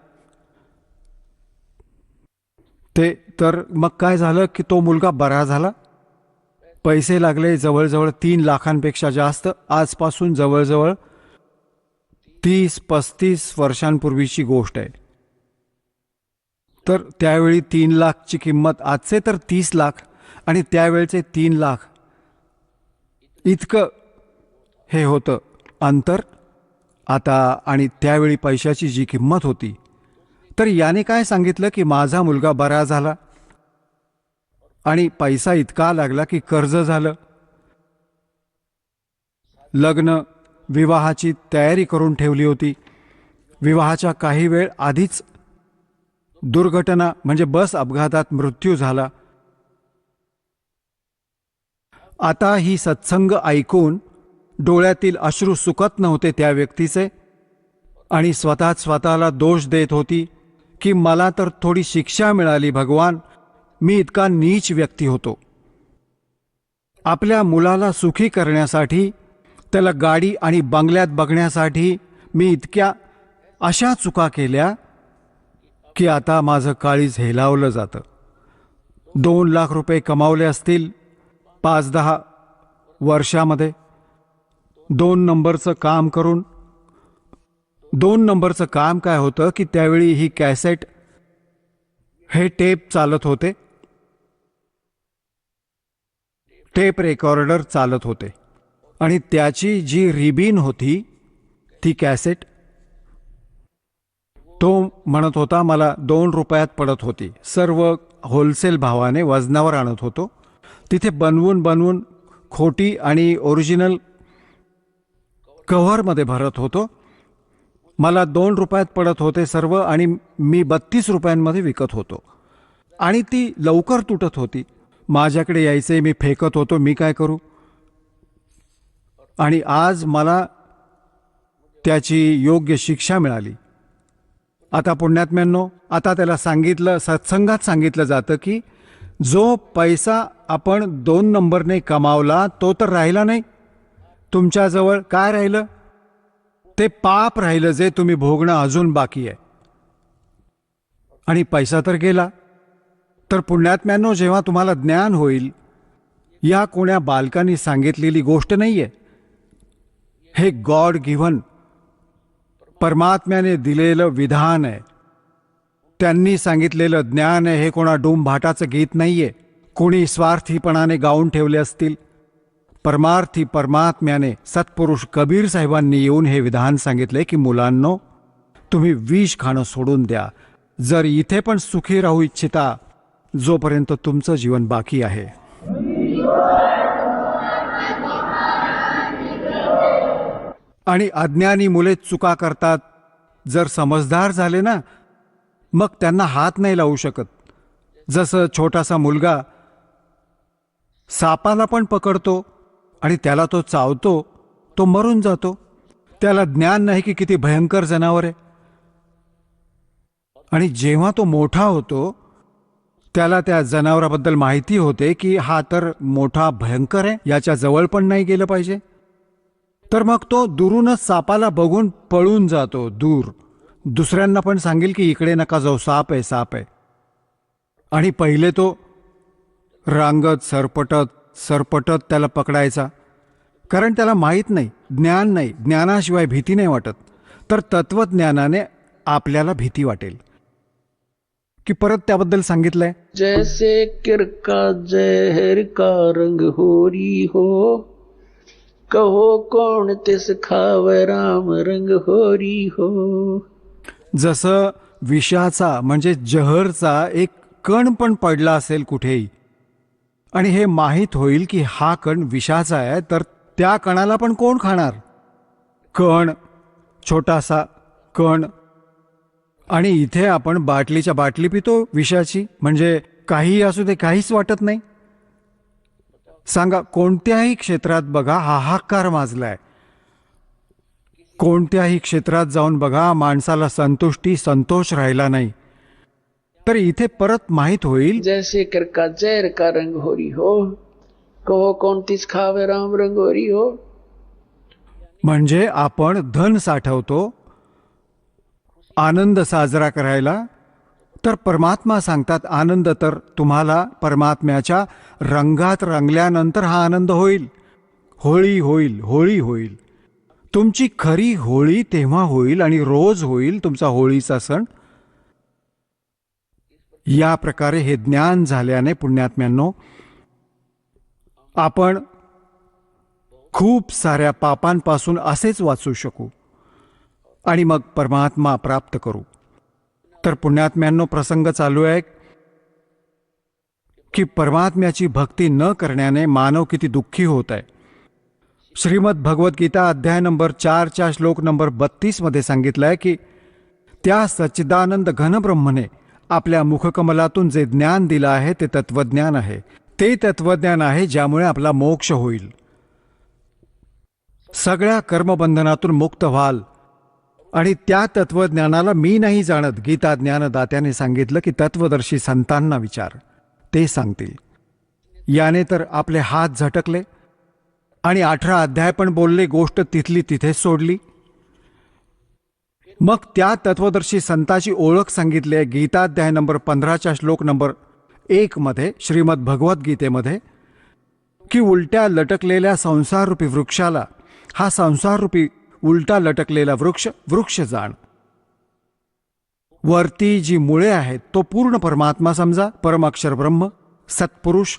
ते तर मग काय झालं की तो मुलगा बरा झाला. पैसे लागले जवळजवळ 3 लाखांपेक्षा जास्त. आजपासून जवळजवळ 30-35 वर्षांपूर्वीची गोष्ट आहे. तर त्यावेळी 3 लाखची किंमत, आजचे तर 30 लाख, आणि त्यावेळचे 3 लाख, इतकं हे होतं अंतर आता. आणि त्यावेळी पैशाची जी किंमत होती, तर याने काय सांगितलं की माझा मुलगा बरा झाला आणि पैसा इतका लागला की कर्ज झालं. लग्न विवाहाची तयारी करून ठेवली होती. विवाहाच्या काही वेळ आधीच दुर्घटना म्हणजे बस अपघातात मृत्यू झाला. आता ही सत्संग ऐकून डोळ्यातील अश्रू सुकत नव्हते त्या व्यक्तीचे, आणि स्वतःला दोष देत होती की मला तर थोडी शिक्षा मिळाली भगवान, मी इतका नीच व्यक्ती होतो. आपल्या मुलाला सुखी करण्यासाठी, त्याला गाडी आणि बंगल्यात बघण्यासाठी मी इतक्या अशा चुका केल्या की आता माझं काळीज हेलावलं जातं. 2 लाख रुपये कमावले असतील 5-10 वर्षामध्ये, 2 नंबरचं काम करून. 2 नंबरचं काम काय होतं की त्यावेळी ही कॅसेट, हे टेप चालत होते, टेप रेकॉर्डर चालत होते, आणि त्याची जी रिबीन होती ती कॅसेट, तो म्हणत होता मला 2 रुपयात पडत होती. सर्व होलसेल भावाने वजनावर आणत होतो. तिथे बनवून खोटी आणि ओरिजिनल कव्हरमध्ये भरत होतो. मला 2 रुपयात पडत होते सर्व आणि मी 32 रुपयांमध्ये विकत होतो. आणि ती लवकर तुटत होती. माझ्याकडे यायचे, मी फेकत होतो. मी काय करू? आणि आज मला त्याची योग्य शिक्षा मिळाली. आता पुण्यात्म्यांनो, आता त्याला सांगितलं, सत्संगात सांगितलं जातं की जो पैसा आपण 2 नंबरने कमावला तो तर राहिला नाही. तुमच्याजवळ काय राहिलं? ते पाप राहिलं जे तुम्ही भोगणं अजून बाकी आहे. आणि पैसा तर गेला. तर पुण्यात्म्यांनो, जेव्हा तुम्हाला ज्ञान होईल, या कोण्या बालकांनी सांगितलेली गोष्ट नाहीये. हे गॉड गिव्हन, परमात्म्याने दिलेलं विधान आहे. त्यांनी सांगितलेलं ज्ञान आहे. हे कोणा डोंभाटाचं गीत नाहीये. कोणी स्वार्थीपणाने गाऊन ठेवले असतील. परमार्थी परमात्म्याने सत्पुरुष कबीर साहेबांनी येऊन हे विधान सांगितले की मुलांनो, तुम्ही विष खाणं सोडून द्या जर इथे पण सुखी राहू इच्छिता जोपर्यंत तुमचं जीवन बाकी आहे. आणि अज्ञानी मुले चुका करतात. जर समजदार झाले ना, मग त्यांना हात नाही लावू शकत. जसं छोटासा मुलगा सापाला पण पकडतो आणि त्याला तो चावतो, तो मरून जातो. त्याला ज्ञान नाही की किती भयंकर जनावर आहे. आणि जेव्हा तो मोठा होतो, त्याला त्या जनावराबद्दल माहिती होते की हा तर मोठा भयंकर आहे, याच्या जवळ पण नाही गेलं पाहिजे. तर मग तो दुरूनच सापाला बघून पळून जातो दूर. दुसऱ्यांना पण सांगेल की इकडे नका जाऊ, साप आहे, साप आहे. आणि पहिले तो रांगत सरपटत त्याला पकडायचा, कारण त्याला माहीत नाही, ज्ञान नाही. ज्ञानाशिवाय भीती नाही वाटत. तर तत्वज्ञानाने आपल्याला भीती वाटेल. की परत त्याबद्दल सांगितलंय, जैसे किरका जहर का रंग होरी हो, कहो कौन तिस खावे राम रंग होरी हो. जसं विषाचा म्हणजे जहरचा एक कण पण पडला असेल कुठेही आणि हे माहीत होईल की हा कण विषाचा आहे, तर त्या कणाला पण कोण खाणार? कण, छोटासा कण. आणि इथे आपण बाटलीच्या बाटली पितो विषाची, म्हणजे काहीही असू दे, काहीच वाटत नाही. सांगा, कोणत्याही क्षेत्रात बघा हाहाकार माजलाय. कोणत्याही क्षेत्रात जाऊन बघा, माणसाला संतोष राहिला नाही. तर इथे परत माहीत होईल, जैसे किरका जहर का रंग होरी हो, कहो कौन तिस खावे राम रंग होरी हो. म्हणजे आपण धन साठवतो आनंद साजरा करायला, तर परमात्मा सांगतात आनंद तर तुम्हाला परमात्म्याच्या रंगात रंगल्यानंतर हा आनंद होईल. होळी होईल, होळी होईल. तुमची खरी होळी तेव्हा होईल आणि रोज होईल तुमचा होळीचा सण. या प्रकारे हे ज्ञान झाल्याने पुण्यात्म्यांनो, आपण खूप साऱ्या पापांपासून असेच वाचू शकू आणि मग परमात्मा प्राप्त करू. तर पुण्यात्म्यांनो, प्रसंग चालू आहे की परमात्म्याची भक्ती न करण्याने मानव किती दुःखी होत आहे. श्रीमद भगवद्गीता अध्याय नंबर 4 श्लोक नंबर 32 मध्ये सांगितलंय की त्या सच्चिदानंद घनब्रह्मने आपल्या मुखकमलातून जे ज्ञान दिलं आहे ते तत्वज्ञान आहे. ते तत्वज्ञान आहे ज्यामुळे आपला मोक्ष होईल. सगळ्या कर्मबंधनातून मुक्त व्हाल. आणि त्या तत्वज्ञानाला मी नाही जाणत. गीता ज्ञानदात्याने सांगितलं की तत्वदर्शी संतांना विचार, ते सांगतील. याने तर आपले हात झटकले आणि 18 अध्याय पण बोलले, गोष्ट तिथली तिथे सोडली. मग त्या तत्वदर्शी संताची ओळख सांगितली आहे गीताध्याय नंबर 15 श्लोक नंबर 1 मध्ये श्रीमद भगवद्गीतेमध्ये, की उलट्या लटकलेल्या संसाररूपी वृक्षाला हा संसाररूपी उलटा लटकलेला वृक्ष जाण. वरती जी मुळे आहेत तो पूर्ण परमात्मा समजा, परमाक्षर ब्रह्म, सत्पुरुष.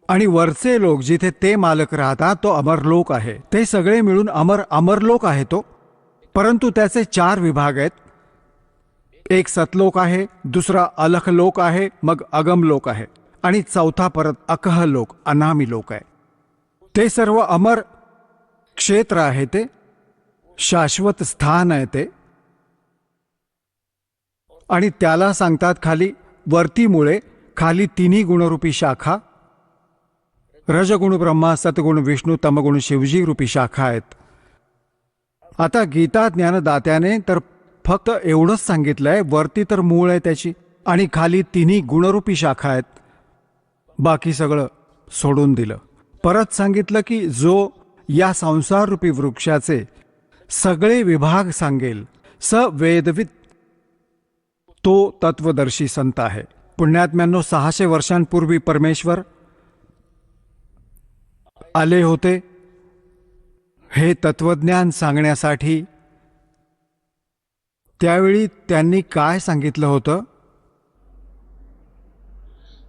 आणि वरचे लोक जिथे ते मालक राहतात तो अमरलोक आहे. ते सगळे मिळून अमरलोक आहे तो. परंतु त्याचे 4 विभाग आहेत. एक सतलोक आहे, दुसरा अलख लोक आहे, मग अगम लोक आहे आणि चौथा परत अकह लोक, अनामी लोक आहे. ते सर्व अमर क्षेत्र आहे, ते शाश्वत स्थान आहे ते. आणि त्याला सांगतात खाली वरती मुळे, खाली तिन्ही गुणरूपी शाखा, रजगुण ब्रह्मा, सतगुण विष्णू, तमगुण शिवजी रूपी शाखा आहेत. आता गीता ज्ञानदात्याने तर फक्त एवढंच सांगितलंय, वरती तर मूळ आहे त्याची आणि खाली तिन्ही गुणरूपी शाखा आहेत. बाकी सगळं सोडून दिलं. परत सांगितलं की जो या संसाररूपी वृक्षाचे सगळे विभाग सांगेल, स वेदवित, तो तत्वदर्शी संत आहे. पुण्यात्म्यांनो, 600 वर्षांपूर्वी परमेश्वर आले होते हे तत्वज्ञान सांगण्यासाठी. त्यावेळी त्यांनी काय सांगितलं होतं?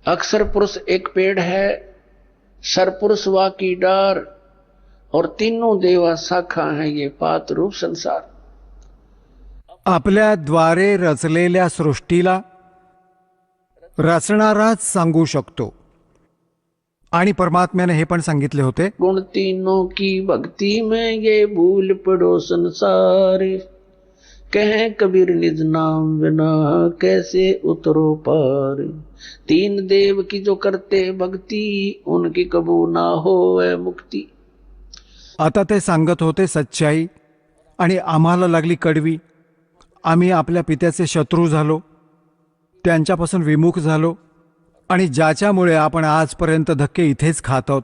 अक्षर पुरुष एक पेड़ है, सरपुरुष वा की डार, और तीनों देवा शाखा है ये पात रूप संसार. आपल्या द्वारे रचलेल्या सृष्टीला रचणाराच सांगू शकतो. आणि परमात्म्याने हे पण सांगितले होते, गुण तीनों की भक्ति में ये भूल पड़ो संसार, कहें कबीर निज नाम बिना कैसे उतरो पार. तीन देव की जो करते भक्ति, उनकी कबू ना होवे मुक्ति. आता ते सांगत होते सच्चाई, आणि आम्हाला लागली कडवी. आम्ही आपल्या पित्याचे शत्रू झालो, त्यांच्यापासून विमुख झालो, आणि ज्याच्यामुळे आपण आजपर्यंत धक्के इथेच खात आहोत.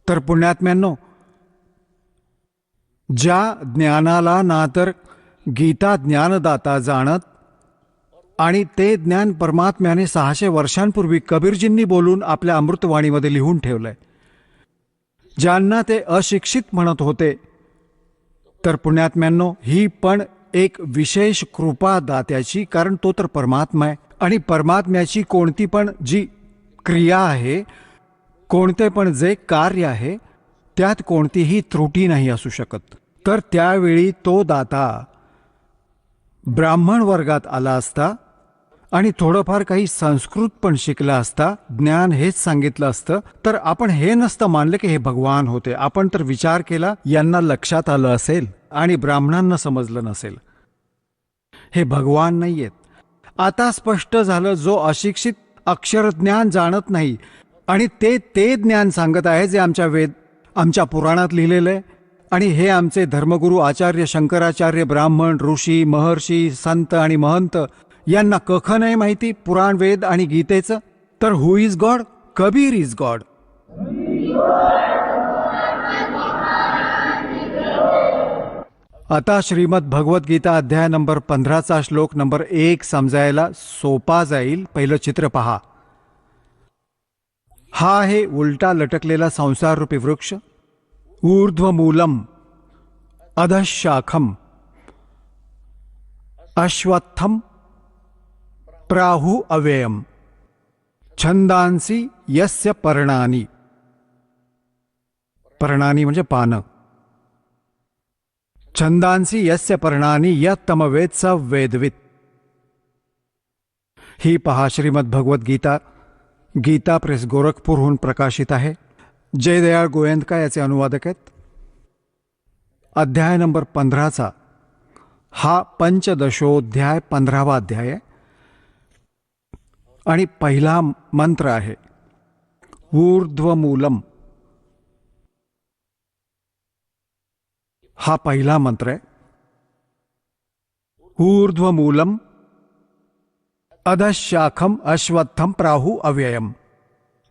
तर पुण्यात्म्यांनो, ज्या ज्ञानाला ना तर गीता ज्ञानदाता जाणत, आणि ते ज्ञान परमात्म्याने 600 वर्षांपूर्वी कबीरजींनी बोलून आपल्या अमृतवाणीमध्ये लिहून ठेवलंय, ज्यांना ते अशिक्षित म्हणत होते, तर पुण्यात्म्यांनो, ही पण एक विशेष कृपा दात्याची, कारण तो तर परमात्मा आहे. आणि परमात्म्याची कोणती पण जी क्रिया आहे, कोणते पण जे कार्य आहे, त्यात कोणतीही त्रुटी नाही असू शकत. तर त्यावेळी तो दाता ब्राह्मण वर्गात आला असता आणि थोडंफार काही संस्कृत पण शिकला असता, ज्ञान हेच सांगितलं असतं, तर आपण हे नसतं मानलं की हे भगवान होते. आपण तर विचार केला, यांना लक्षात आलं असेल आणि ब्राह्मणांना समजलं नसेल, हे भगवान नाहीयेत. आता स्पष्ट झालं, जो अशिक्षित अक्षरज्ञान जाणत नाही आणि ते ज्ञान सांगत आहे जे आमच्या वेद, आमच्या पुराणात लिहिलेलं आहे. आणि हे आमचे धर्मगुरू आचार्य शंकराचार्य, ब्राह्मण, ऋषी, महर्षी, संत आणि महंत, यांना कख नाही माहिती पुराण, वेद आणि गीतेचं. तर who is God? Kabir is God. आता श्रीमद भगवत गीता अध्याय नंबर 15चा श्लोक नंबर 1 समजायला सोपा जाईल. पहिलं चित्र पहा. हा आहे उलटा लटकलेला संसाररूपी वृक्ष. ऊर्ध्वमूलम अधशाखम अश्वत्थम प्राहु अव्ययम छंदांसी यस्य पर्णानी. पर्णानी म्हणजे पानं. छंदांसी यस्य पर्णानी यत्तमवेद स वेदवित. ही पहा श्रीमद भगवत गीता, गीता प्रेस गोरखपूरहून प्रकाशित आहे. जयदयाळ गोयंदका याचे अनुवादक आहेत. अध्याय नंबर 15चा हा पंचदशोध्याय 15वा अध्याय आहे आणि पहिला मंत्र आहे ऊर्ध्वमूलम. हा पहिला मंत्र आहे. ऊर्ध्वमूलम अधशाखम अश्वत्थम प्राहु अव्ययम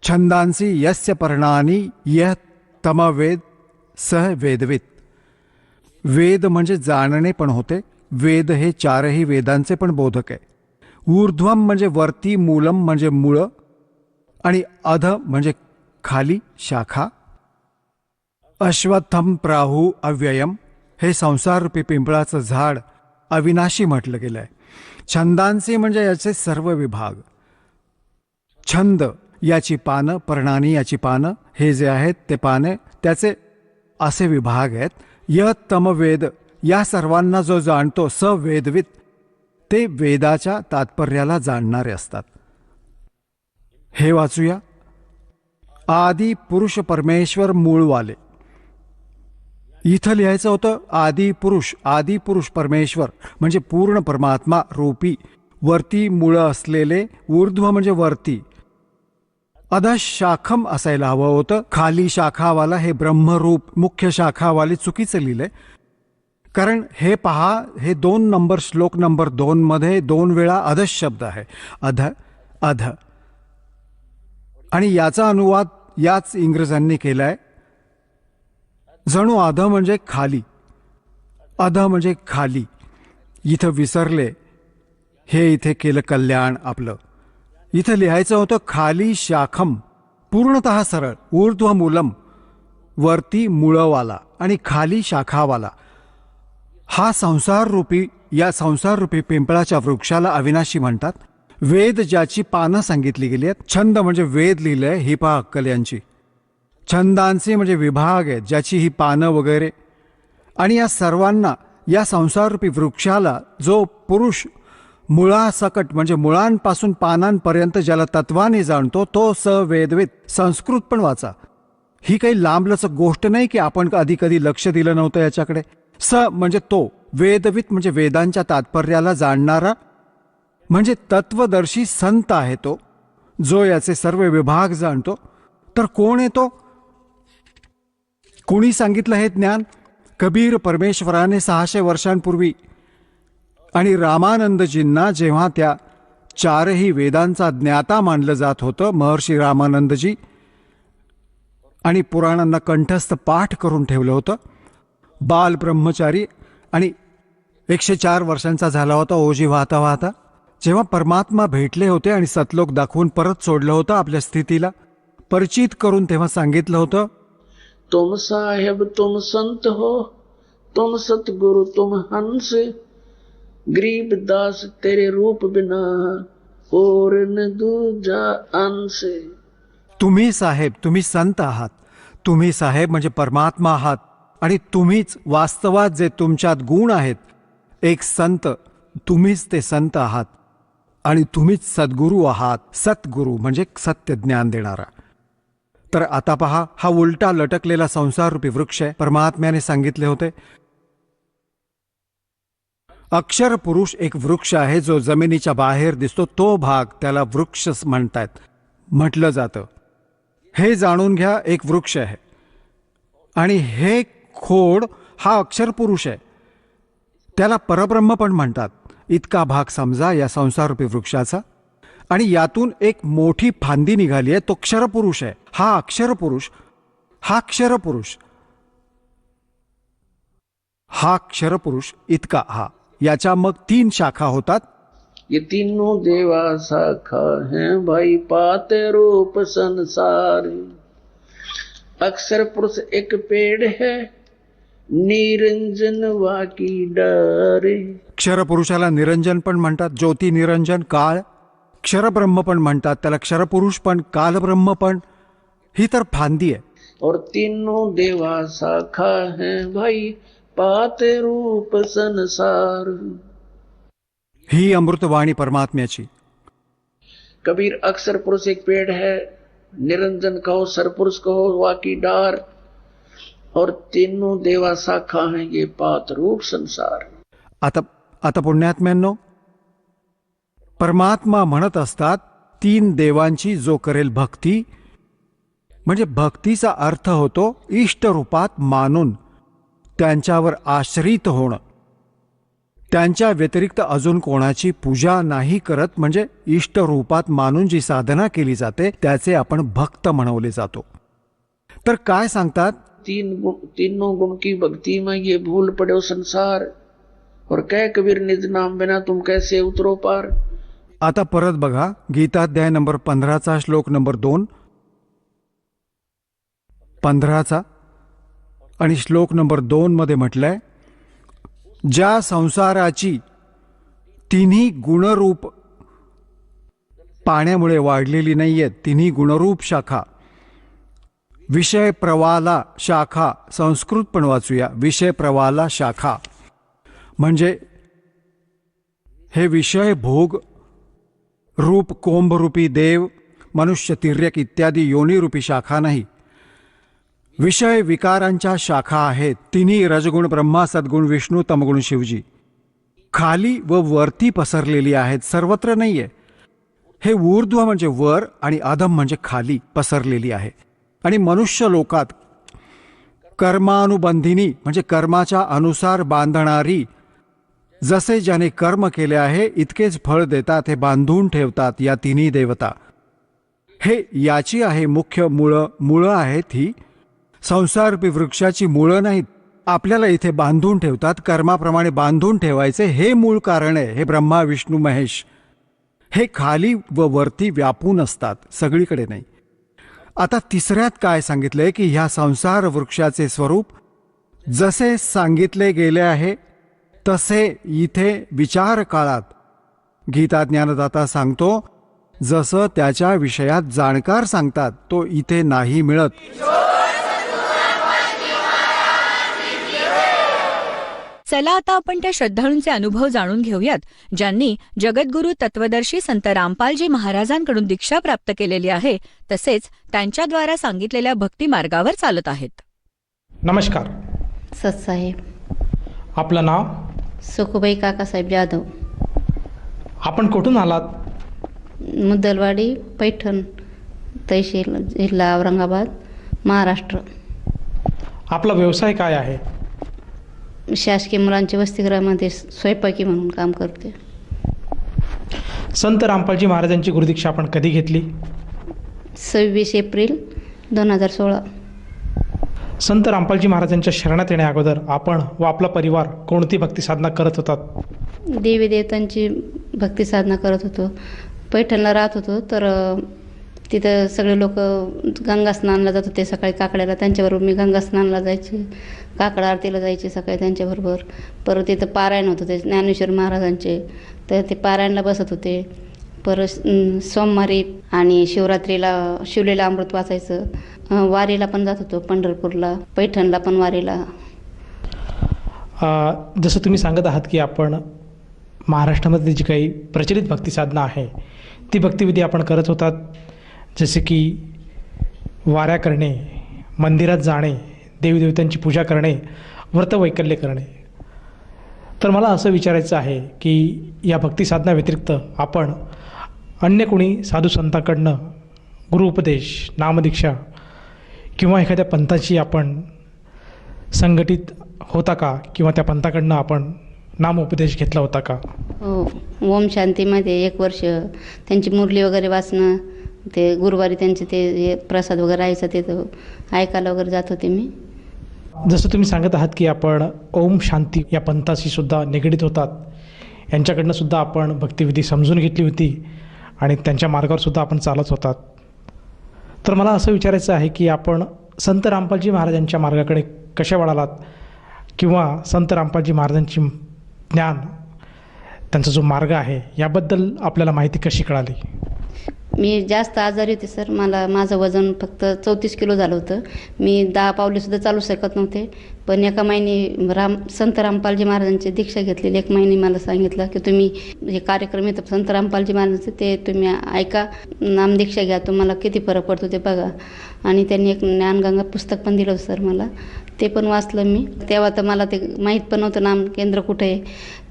छंदांसी यस्य पर्णानी यह तमवेद सह वेदवित. वेद म्हणजे जाणणे पण होते. वेद हे चारही वेदांचे पण बोधक आहे. ऊर्ध्वम म्हणजे वरती, मूलम म्हणजे मूळ, आणि अध म्हणजे खाली, शाखा. अश्वत्थम प्राहु अव्ययम हे संसाररूपी पिंपळाचं झाड अविनाशी म्हटलं गेलं आहे. छंदांसी म्हणजे याचे सर्व विभाग. छंद याची पानं, पर्णानी याची पानं, हे जे आहेत ते पाने, त्याचे असे विभाग आहेत. य तम वेद, या सर्वांना जो जाणतो, स वेदवित, ते वेदाच्या तात्पर्याला जाणणारे असतात. हे वाचूया. आदी पुरुष परमेश्वर मूळवाले. इथं लिहायचं होतं आदी पुरुष परमेश्वर म्हणजे पूर्ण परमात्मा रूपी वरती मुळं असलेले, ऊर्ध्व म्हणजे वरती, अधः शाखम असायला हवं होतं. खाली शाखावाला हे ब्रह्मरूप मुख्य शाखावाले चुकीचं लिहिलंय. कारण हे पहा, हे 2 नंबर श्लोक नंबर 2 मध्ये 2 वेळा अध शब्द आहे. अध. आणि याचा अनुवाद याच इंग्रजांनी केलाय. जणू अध म्हणजे खाली, अध म्हणजे खाली. इथं विसरले, हे इथे केलं कल्याण आपलं. इथं लिहायचं होतं खाली शाखम, पूर्णतः सरळ, ऊर्ध्व मूलम, वरती मुळवाला आणि खाली शाखावाला. हा या संसार रूपी पिंपळाच्या वृक्षाला अविनाशी म्हणतात. वेद ज्याची पानं सांगितली गेली आहेत. छंद म्हणजे वेद लिहिलंय, ही पहा अक्कल यांची. छंदांचे म्हणजे विभाग आहेत, ज्याची ही पानं वगैरे. आणि या सर्वांना, या संसाररूपी वृक्षाला जो पुरुष मुळासकट म्हणजे मुळांपासून पानांपर्यंत ज्याला तत्वाने जाणतो, तो स वेदवित. संस्कृत पण वाचा. ही काही लांबलचक गोष्ट नाही की आपण आधी कधी लक्ष दिलं नव्हतं याच्याकडे. स म्हणजे तो, वेदवित म्हणजे वेदांच्या तात्पर्याला जाणणारा, म्हणजे तत्वदर्शी संत आहे तो, जो याचे सर्व विभाग जाणतो. तर कोण आहे तो? कोणी सांगितलं हे ज्ञान? कबीर परमेश्वराने 600 वर्षांपूर्वी आणि रामानंदजींना जेव्हा त्या 4ही वेदांचा ज्ञाता मानलं जात होतं, महर्षी रामानंदजी, आणि पुराणांना कंठस्थ पाठ करून ठेवलं होतं. बाल ब्रह्मचारी आणि 104 वर्षांचा झाला होता ओजी वाहता वाहता. जेव्हा परमात्मा भेटले होते आणि सतलोक दाखवून परत सोडलं होतं आपल्या स्थितीला, परिचित करून तेव्हा सांगितलं होतं, तुम साहेब तुम संत हो, तुम सतगुरु तुम हंस, गरीब दास तेरे रूप बिना और न दूजा अंश. तुम्ही साहेब, तुम्ही संत आहात. तुम्ही साहेब म्हणजे परमात्मा आहात आणि तुम्हीच वास्तवात जे तुमच्यात गुण आहेत, एक संत, तुम्हीच ते संत आहात आणि तुम्हीच सद्गुरू आहात. सतगुरू म्हणजे सत्य ज्ञान देणारा. तर आता पहा, हा उलटा लटकलेला संसाररूपी वृक्ष आहे. परमात्म्याने सांगितले होते, अक्षर पुरुष एक वृक्ष आहे जो जमिनीच्या बाहेर दिसतो, तो भाग त्याला वृक्ष म्हणतात, म्हटलं जातं. हे जाणून घ्या, एक वृक्ष आहे आणि हे खोड हा अक्षर पुरुष आहे, त्याला परब्रह्म पण म्हणतात. इतका भाग समजा या संसाररूपी वृक्षाचा. आणि यातून एक मोठी फांदी निघाली आहे, तो क्षरपुरुष आहे. हा अक्षरपुरुष, हा क्षरपुरुष, हा क्षरपुरुष इतका हा. याच्या मग 3 शाखा होतात. ये तीनों देवा शाखा हैं भाई, पाते रूप संसार. अक्षर पुरुष एक पेड़ है, निरंजन वाकी डारे. क्षरपुरुषाला निरंजन पण म्हणतात, ज्योती निरंजन, काळ. क्षरब्रह्म पण म्हणतात त्याला, क्षरपुरुष पण, कालब्रह्म पण. ही तर फांदी आहे. और तीनों देवा शाखा हैं भाई, पाते रूप संसार. ही अमृतवाणी परमात्म्याची. कबीर अक्षर पुरुष एक पेड़ है, निरंजन कहो, सरपुरुष कहो, वाकी डार, और तीनों देवा शाखा हैं ये पात रूप संसार. आता पुण्यात्म्यांनो, परमात्मा म्हणत असतात 3 देवांची जो करेल भक्ती, म्हणजे भक्तीचा अर्थ होतो इष्ट रूपात मानून त्यांच्यावर आश्रित होणं. त्यांच्या व्यतिरिक्त अजून कोणाची पूजा नाही करत, म्हणजे इष्ट रूपात मानून जी साधना केली जाते त्याचे आपण भक्त म्हणवले जातो. तर काय सांगतात? तीनों गुण की भक्ति में ये भूल पड़ो संसार, और कह कबीर निज नाम बिना तुम कैसे उतरो पार. आता परत बघा, गीताध्याय नंबर 15चा श्लोक नंबर 2, 15चा आणि श्लोक नंबर 2 मध्ये म्हटलंय, ज्या संसाराची 3 गुणरूप पाण्यामुळे वाढलेली नाहीये, 3 गुणरूप शाखा, विषय प्रवाला शाखा, संस्कृत पण वाचूया, विषय प्रवाला शाखा, म्हणजे हे विषय भोग रूप कोंभरूपी देव मनुष्य तिर्यक इत्यादी योनिरूपी शाखा नाही. विषय विकारांच्या शाखा आहेत. तिन्ही रजगुण ब्रह्मा, सद्गुण विष्णू, तमगुण शिवजी. खाली व वरती पसरलेली आहेत, सर्वत्र नाहीये. हे ऊर्ध्व म्हणजे वर आणि अधम म्हणजे खाली पसरलेली आहे. आणि मनुष्य लोकात कर्मानुबंधिनी म्हणजे कर्माच्या अनुसार बांधणारी, जसे ज्याने कर्म केले आहे इतकेच फळ देतात, हे बांधून ठेवतात या तिन्ही देवता. हे याची आहे मुख्य मुळं आहेत. ही संसाररूपी वृक्षाची मुळं नाहीत. आपल्याला इथे बांधून ठेवतात, कर्माप्रमाणे बांधून ठेवायचे हे मूळ कारण आहे. हे ब्रह्मा विष्णू महेश हे खाली व वरती व्यापून असतात, सगळीकडे नाही. आता तिसऱ्यात काय सांगितलंय की ह्या संसार वृक्षाचे स्वरूप जसे सांगितले गेले आहे तसे इथे विचार काळात गीता ज्ञानदाता सांगतो, जसं त्याच्या विषयात जाणकार सांगतात तो इथे नाही मिळत. चला आता आपण त्या श्रद्धाळूंचे अनुभव जाणून घेऊयात, ज्यांनी जगद्गुरू तत्वदर्शी संत रामपालजी महाराजांकडून दीक्षा प्राप्त केलेली आहे, तसेच त्यांच्याद्वारा सांगितलेल्या भक्ती मार्गावर चालत आहेत. नमस्कार. सतसाहेब. आपलं नाव? सुखुबाई काकासाहेब जाधव. आपण कुठून आलात? मुद्दलवाडी, पैठण तहसील, जिल्हा औरंगाबाद, महाराष्ट्र. आपला व्यवसाय काय आहे? शासकीय मुलांच्या वसतिगृहामध्ये स्वयंपाकी म्हणून काम करते. संत रामपालजी महाराजांची गुरुदीक्षा आपण कधी घेतली? 26 एप्रिल 2016. संत रामपालजी महाराजांच्या शरणात येण्या अगोदर आपण व आपला परिवार कोणती भक्ती साधना करत होतात? देवी देवतांची भक्ती साधना करत होतो. पैठणला राहत होतो, तर तिथं सगळे लोक गंगा स्नानाला जात होते. सकाळी काकड्याला त्यांच्याबरोबर मी गंगा स्नानाला जायचे, काकड आरतीला जायचे सकाळी त्यांच्याबरोबर. परत तिथं पारायण होत होते ज्ञानेश्वर महाराजांचे, तर ते पारायणला बसत होते. परत सोमवारी आणि शिवरात्रीला शिवलेलं अमृत वाचायचं. वारीला पण जात होतो, पंढरपूरला, पैठणला पण वारीला. जसं तुम्ही सांगत आहात की आपण महाराष्ट्रामध्ये जी काही प्रचलित भक्ती साधना आहे ती भक्तिविधी आपण करत होतात, जसे की वाऱ्या करणे, मंदिरात जाणे, देवीदेवतांची पूजा करणे, व्रतवैकल्य करणे. तर मला असं विचारायचं आहे की या भक्ती साधना व्यतिरिक्त आपण अन्य कोणी साधू संतांकडनं गुरुउपदेश, नामदीक्षा किंवा एखाद्या पंथाची आपण संघटित होता का, किंवा त्या पंथाकडनं आपण नामोपदेश घेतला होता का? हो, ओम शांतीमध्ये 1 वर्ष त्यांची मुरली वगैरे वाचणं, ते गुरुवारी त्यांचे ते प्रसाद वगैरे राहायचं, ते ऐकायला वगैरे जात होते मी. जसं तुम्ही सांगत आहात की आपण ओम शांती या पंथाशी सुद्धा निगडीत होतात, यांच्याकडनं सुद्धा आपण भक्तिविधी समजून घेतली होती आणि त्यांच्या मार्गावर सुद्धा आपण चालत होतात. तर मला असं विचारायचं आहे की आपण संत रामपालजी महाराजांच्या मार्गाकडे कशा वळालात, किंवा संत रामपालजी महाराजांची ज्ञान, त्यांचा जो मार्ग आहे याबद्दल आपल्याला माहिती कशी कळाली? मी जास्त आजारी होते सर. माझं वजन फक्त 34 किलो झालं होतं. मी 10 पावलेसुद्धा चालू शकत नव्हते. पण एका महिने संत रामपालजी महाराजांची दीक्षा घेतलेली. 1 महिने मला सांगितलं की तुम्ही हे कार्यक्रम येतं संत रामपालजी महाराजांचे, ते तुम्ही ऐका, नामदीक्षा घ्या, तुम्हाला किती फरक पडतो ते बघा. आणि त्यांनी एक ज्ञानगंगा पुस्तक पण दिलं सर मला, ते पण वाचलं मी. तेव्हा तर मला ते माहीत पण नव्हतं नाम केंद्र कुठे आहे.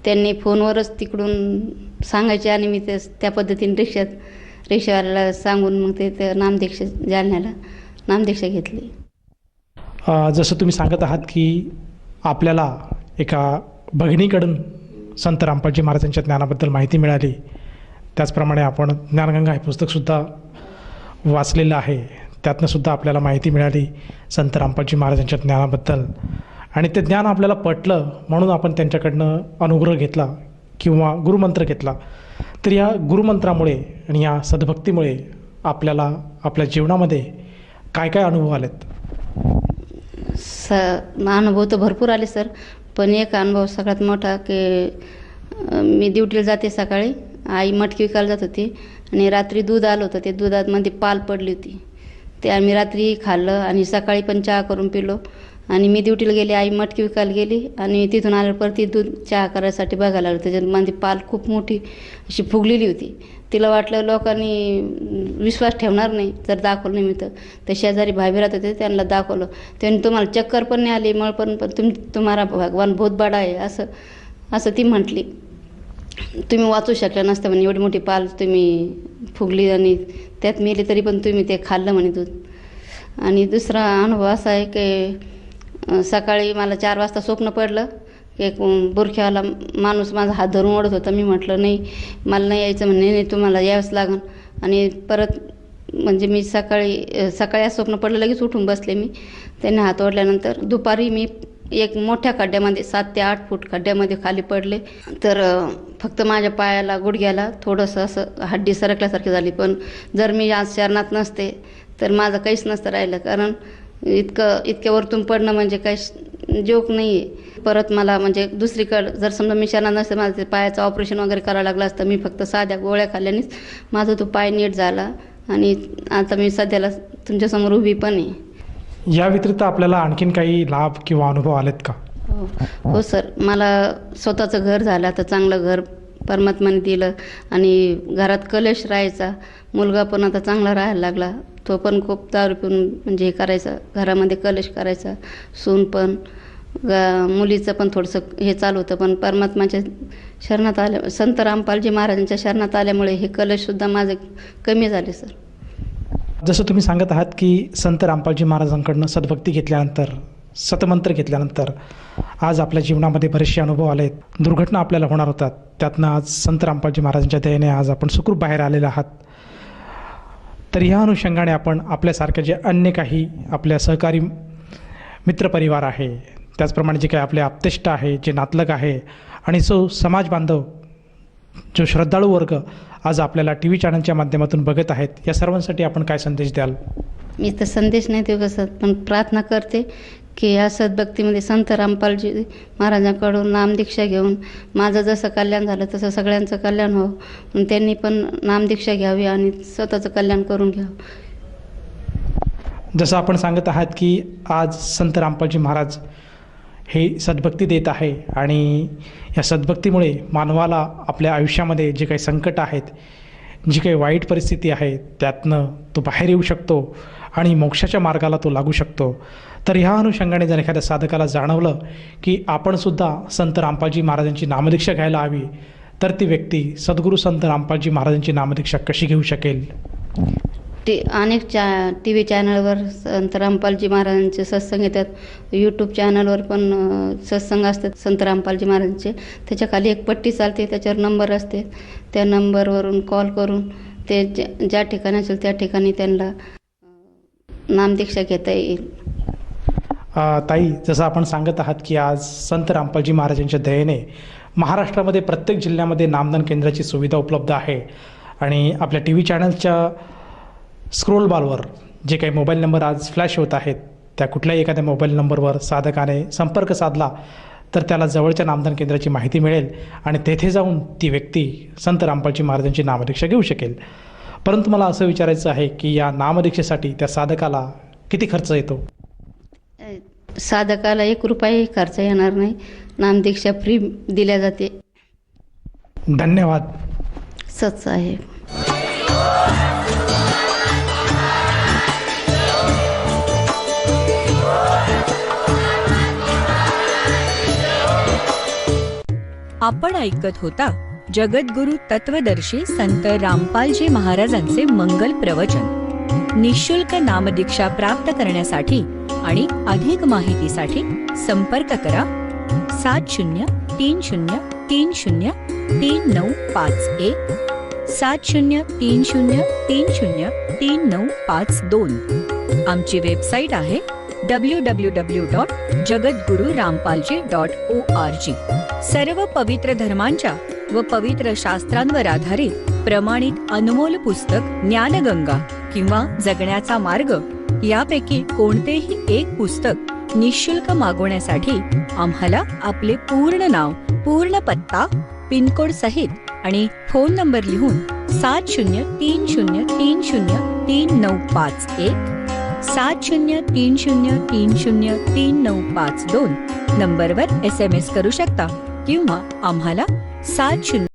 त्यांनी फोनवरच तिकडून सांगायचे आणि मी त्या पद्धतीने रिक्षावाल्याला सांगून मग ते नामदीक्षा जालन्याला नामदीक्षा घेतली. जसं तुम्ही सांगत आहात की आपल्याला एका भगिनीकडून संत रामपालजी महाराजांच्या ज्ञानाबद्दल माहिती मिळाली, त्याचप्रमाणे आपण ज्ञानगंगा हे पुस्तकसुद्धा वाचलेलं आहे, त्यातनंसुद्धा आपल्याला माहिती मिळाली संत रामपालजी महाराजांच्या ज्ञानाबद्दल, आणि ते ज्ञान आपल्याला पटलं म्हणून आपण त्यांच्याकडनं अनुग्रह घेतला किंवा गुरुमंत्र घेतला. तर या गुरुमंत्रामुळे आणि या सद्भक्तीमुळे आपल्याला आपल्या जीवनामध्ये काय काय अनुभव आलेत? अनुभव तर भरपूर आले सर, पण एक अनुभव सगळ्यात मोठा की मी ड्युटीला जाते सकाळी, आई मटकी विकायला जात होती आणि रात्री दूध आलं होतं, ते दुधामध्ये पाल पडली होती. ते आम्ही रात्री खाल्लं आणि सकाळी पण चहा करून पिलो आणि मी ड्युटीला गेली, आई मटकी विकायला गेली आणि तिथून आल्यावर परत ती दूध चहा करायसाठी बघायला लागली. त्याच्यात माझी पाल खूप मोठी अशी फुगलेली होती. तिला वाटलं लोकांनी विश्वास ठेवणार नाही जर दाखवलं नाही. मी तर शेजारी भाभी राहत होते, त्यांना दाखवलं. त्यांनी तुम्हाला चक्कर पण नाही आली, मळ पण तुम्हाला भगवान बहुत बडा आहे असं ती म्हटली. तुम्ही वाचू शकला नसतं म्हणे, एवढी मोठी पाल तुम्ही फुगली आणि त्यात मेली तरी पण तुम्ही ते खाल्लं म्हणे दूध. आणि दुसरा अनुभव असा आहे की सकाळी मला 4 वाजता स्वप्न पडलं. एक बुरख्यावाला माणूस माझा हात धरून ओढत होता. मी म्हटलं नाही, मला नाही यायचं म्हणे. नाही तुम्हाला यावंच लागेल. आणि परत म्हणजे मी सकाळी स्वप्न पडलं, लगेच उठून बसले मी. त्यांनी हात ओढल्यानंतर दुपारी मी एक मोठ्या खड्ड्यामध्ये 7 ते 8 फूट खड्ड्यामध्ये खाली पडले. तर फक्त माझ्या पायाला गुडघ्याला थोडंसं असं हड्डी सरकल्यासारखी झाली. पण जर मी आज शरणात नसते तर माझं काहीच नसतं राहिलं, कारण इतक्या वरतून पडणं म्हणजे काही जोक नाही आहे. परत मला म्हणजे दुसरीकडं जर समजा मी शरणात नसते, माझं ते पायाचं ऑपरेशन वगैरे करावं लागलं असतं. मी फक्त साध्या गोळ्या खाल्ल्यानेच माझा तो पाय नीट झाला आणि आता मी सध्याला तुमच्यासमोर उभी पण आहे. या व्यतिरिक्त आपल्याला आणखीन काही लाभ किंवा अनुभव आलेत का? हो सर, मला स्वतःचं घर झालं. आता चांगलं घर परमात्माने दिलं आणि घरात कलश राहायचा. मुलगा पण आता चांगला राहायला लागला. तो पण खूप दारू पिऊन म्हणजे हे करायचा, घरामध्ये कलश करायचा. सून पण मुलीचं पण थोडंसं हे चालू होतं. पण परमात्माच्या शरणात आल्या, संत रामपालजी महाराजांच्या शरणात आल्यामुळे हे कलशसुद्धा माझे कमी झाले सर. जसं तुम्ही सांगत आहात की संत रामपालजी महाराजांकडनं सद्भक्ती घेतल्यानंतर, सतमंत्र घेतल्यानंतर आज आपल्या जीवनामध्ये बरेचसे अनुभव आले आहेत. दुर्घटना आपल्याला होणार होतात, त्यातनं आज संत रामपालजी महाराजांच्या दयेने आज आपण सुखरूप बाहेर आलेले आहात. तर ह्या अनुषंगाने आपण आपल्यासारख्या जे अन्य काही आपल्या सहकारी मित्रपरिवार आहे, त्याचप्रमाणे जे काही आपले आप्तेष्ट आहे, जे नातलग आहे आणि जो समाज बांधव, जो श्रद्धाळू वर्ग आज आपल्याला टी व्ही चॅनलच्या माध्यमातून बघत आहेत, या सर्वांसाठी आपण काय संदेश द्याल? मी तर संदेश नाही देऊ कसं, पण प्रार्थना करते की या सद्भक्तीमध्ये संत रामपालजी महाराजांकडून नामदीक्षा घेऊन माझं जसं कल्याण झालं तसं सगळ्यांचं कल्याण व्हावं. त्यांनी पण नामदीक्षा घ्यावी आणि स्वतःचं कल्याण करून घ्यावं. जसं आपण सांगत आहात की आज संत रामपालजी महाराज हे सद्भक्ती देत आहे आणि या सद्भक्तीमुळे मानवाला आपल्या आयुष्यामध्ये जे काही संकट आहेत, जी काही वाईट परिस्थिती आहे, त्यातनं तो बाहेर येऊ शकतो आणि मोक्षाच्या मार्गाला तो लागू शकतो. तर ह्या अनुषंगाने जर एखाद्या साधकाला जाणवलं की आपणसुद्धा संत रामपालजी महाराजांची नामदीक्षा घ्यायला हवी, तर ती व्यक्ती सद्गुरू संत रामपालजी महाराजांची नामदीक्षा कशी घेऊ शकेल? अनेक टी व्ही चॅनलवर संत रामपालजी महाराजांचे सत्संग येतात. यूट्यूब चॅनलवर पण सत्संग असतात संत रामपालजी महाराजांचे. त्याच्या खाली एक पट्टी चालते, त्याच्यावर नंबर असते. त्या नंबरवरून कॉल करून ते ज्या ठिकाणी असेल त्या ठिकाणी त्यांना नामदीक्षा घेता येईल. ताई, जसं आपण सांगत आहात की आज संत रामपालजी महाराजांच्या दयेने महाराष्ट्रामध्ये प्रत्येक जिल्ह्यामध्ये नामदान केंद्राची सुविधा उपलब्ध आहे आणि आपल्या टी व्ही चॅनलच्या स्क्रोल बारवर जे काही मोबाईल नंबर आज फ्लॅश होत आहेत, त्या कुठल्याही एखाद्या मोबाईल नंबरवर साधकाने संपर्क साधला तर त्याला जवळच्या नामदान केंद्राची माहिती मिळेल आणि तेथे जाऊन ती व्यक्ती संत रामपालजी महाराजांची नामदीक्षा घेऊ शकेल. परंतु मला असं विचारायचं आहे की या नामदीक्षेसाठी त्या साधकाला किती खर्च येतो? साधकाला 1 रुपयाही खर्च येणार नाही. नामदीक्षा फ्री दिल्या जाते. धन्यवाद. सच आहे. आपण ऐकत होता जगद्गुरु तत्वदर्शी संत रामपालजी महाराजांचे मंगल प्रवचन. निःशुल्क नामदीक्षा प्राप्त करण्यासाठी आणि अधिक माहितीसाठी संपर्क करा 7030303951 7030303952. आमची वेबसाईट आहे www.jagadgururampalji.org. सर्व पवित्र धर्मांच्या व पवित्र शास्त्रांवर आधारित प्रमाणित अनमोल पुस्तक ज्ञानगंगा किंवा जगण्याचा मार्ग यापैकी कोणतेही एक पुस्तक निःशुल्क मागवण्यासाठी आम्हाला आपले पूर्ण नाव, पूर्ण पत्ता, पिनकोड सहित आणि फोन नंबर लिहून 7030303951 7030303952 नंबरवर SMS करू शकता किंवा आम्हाला 70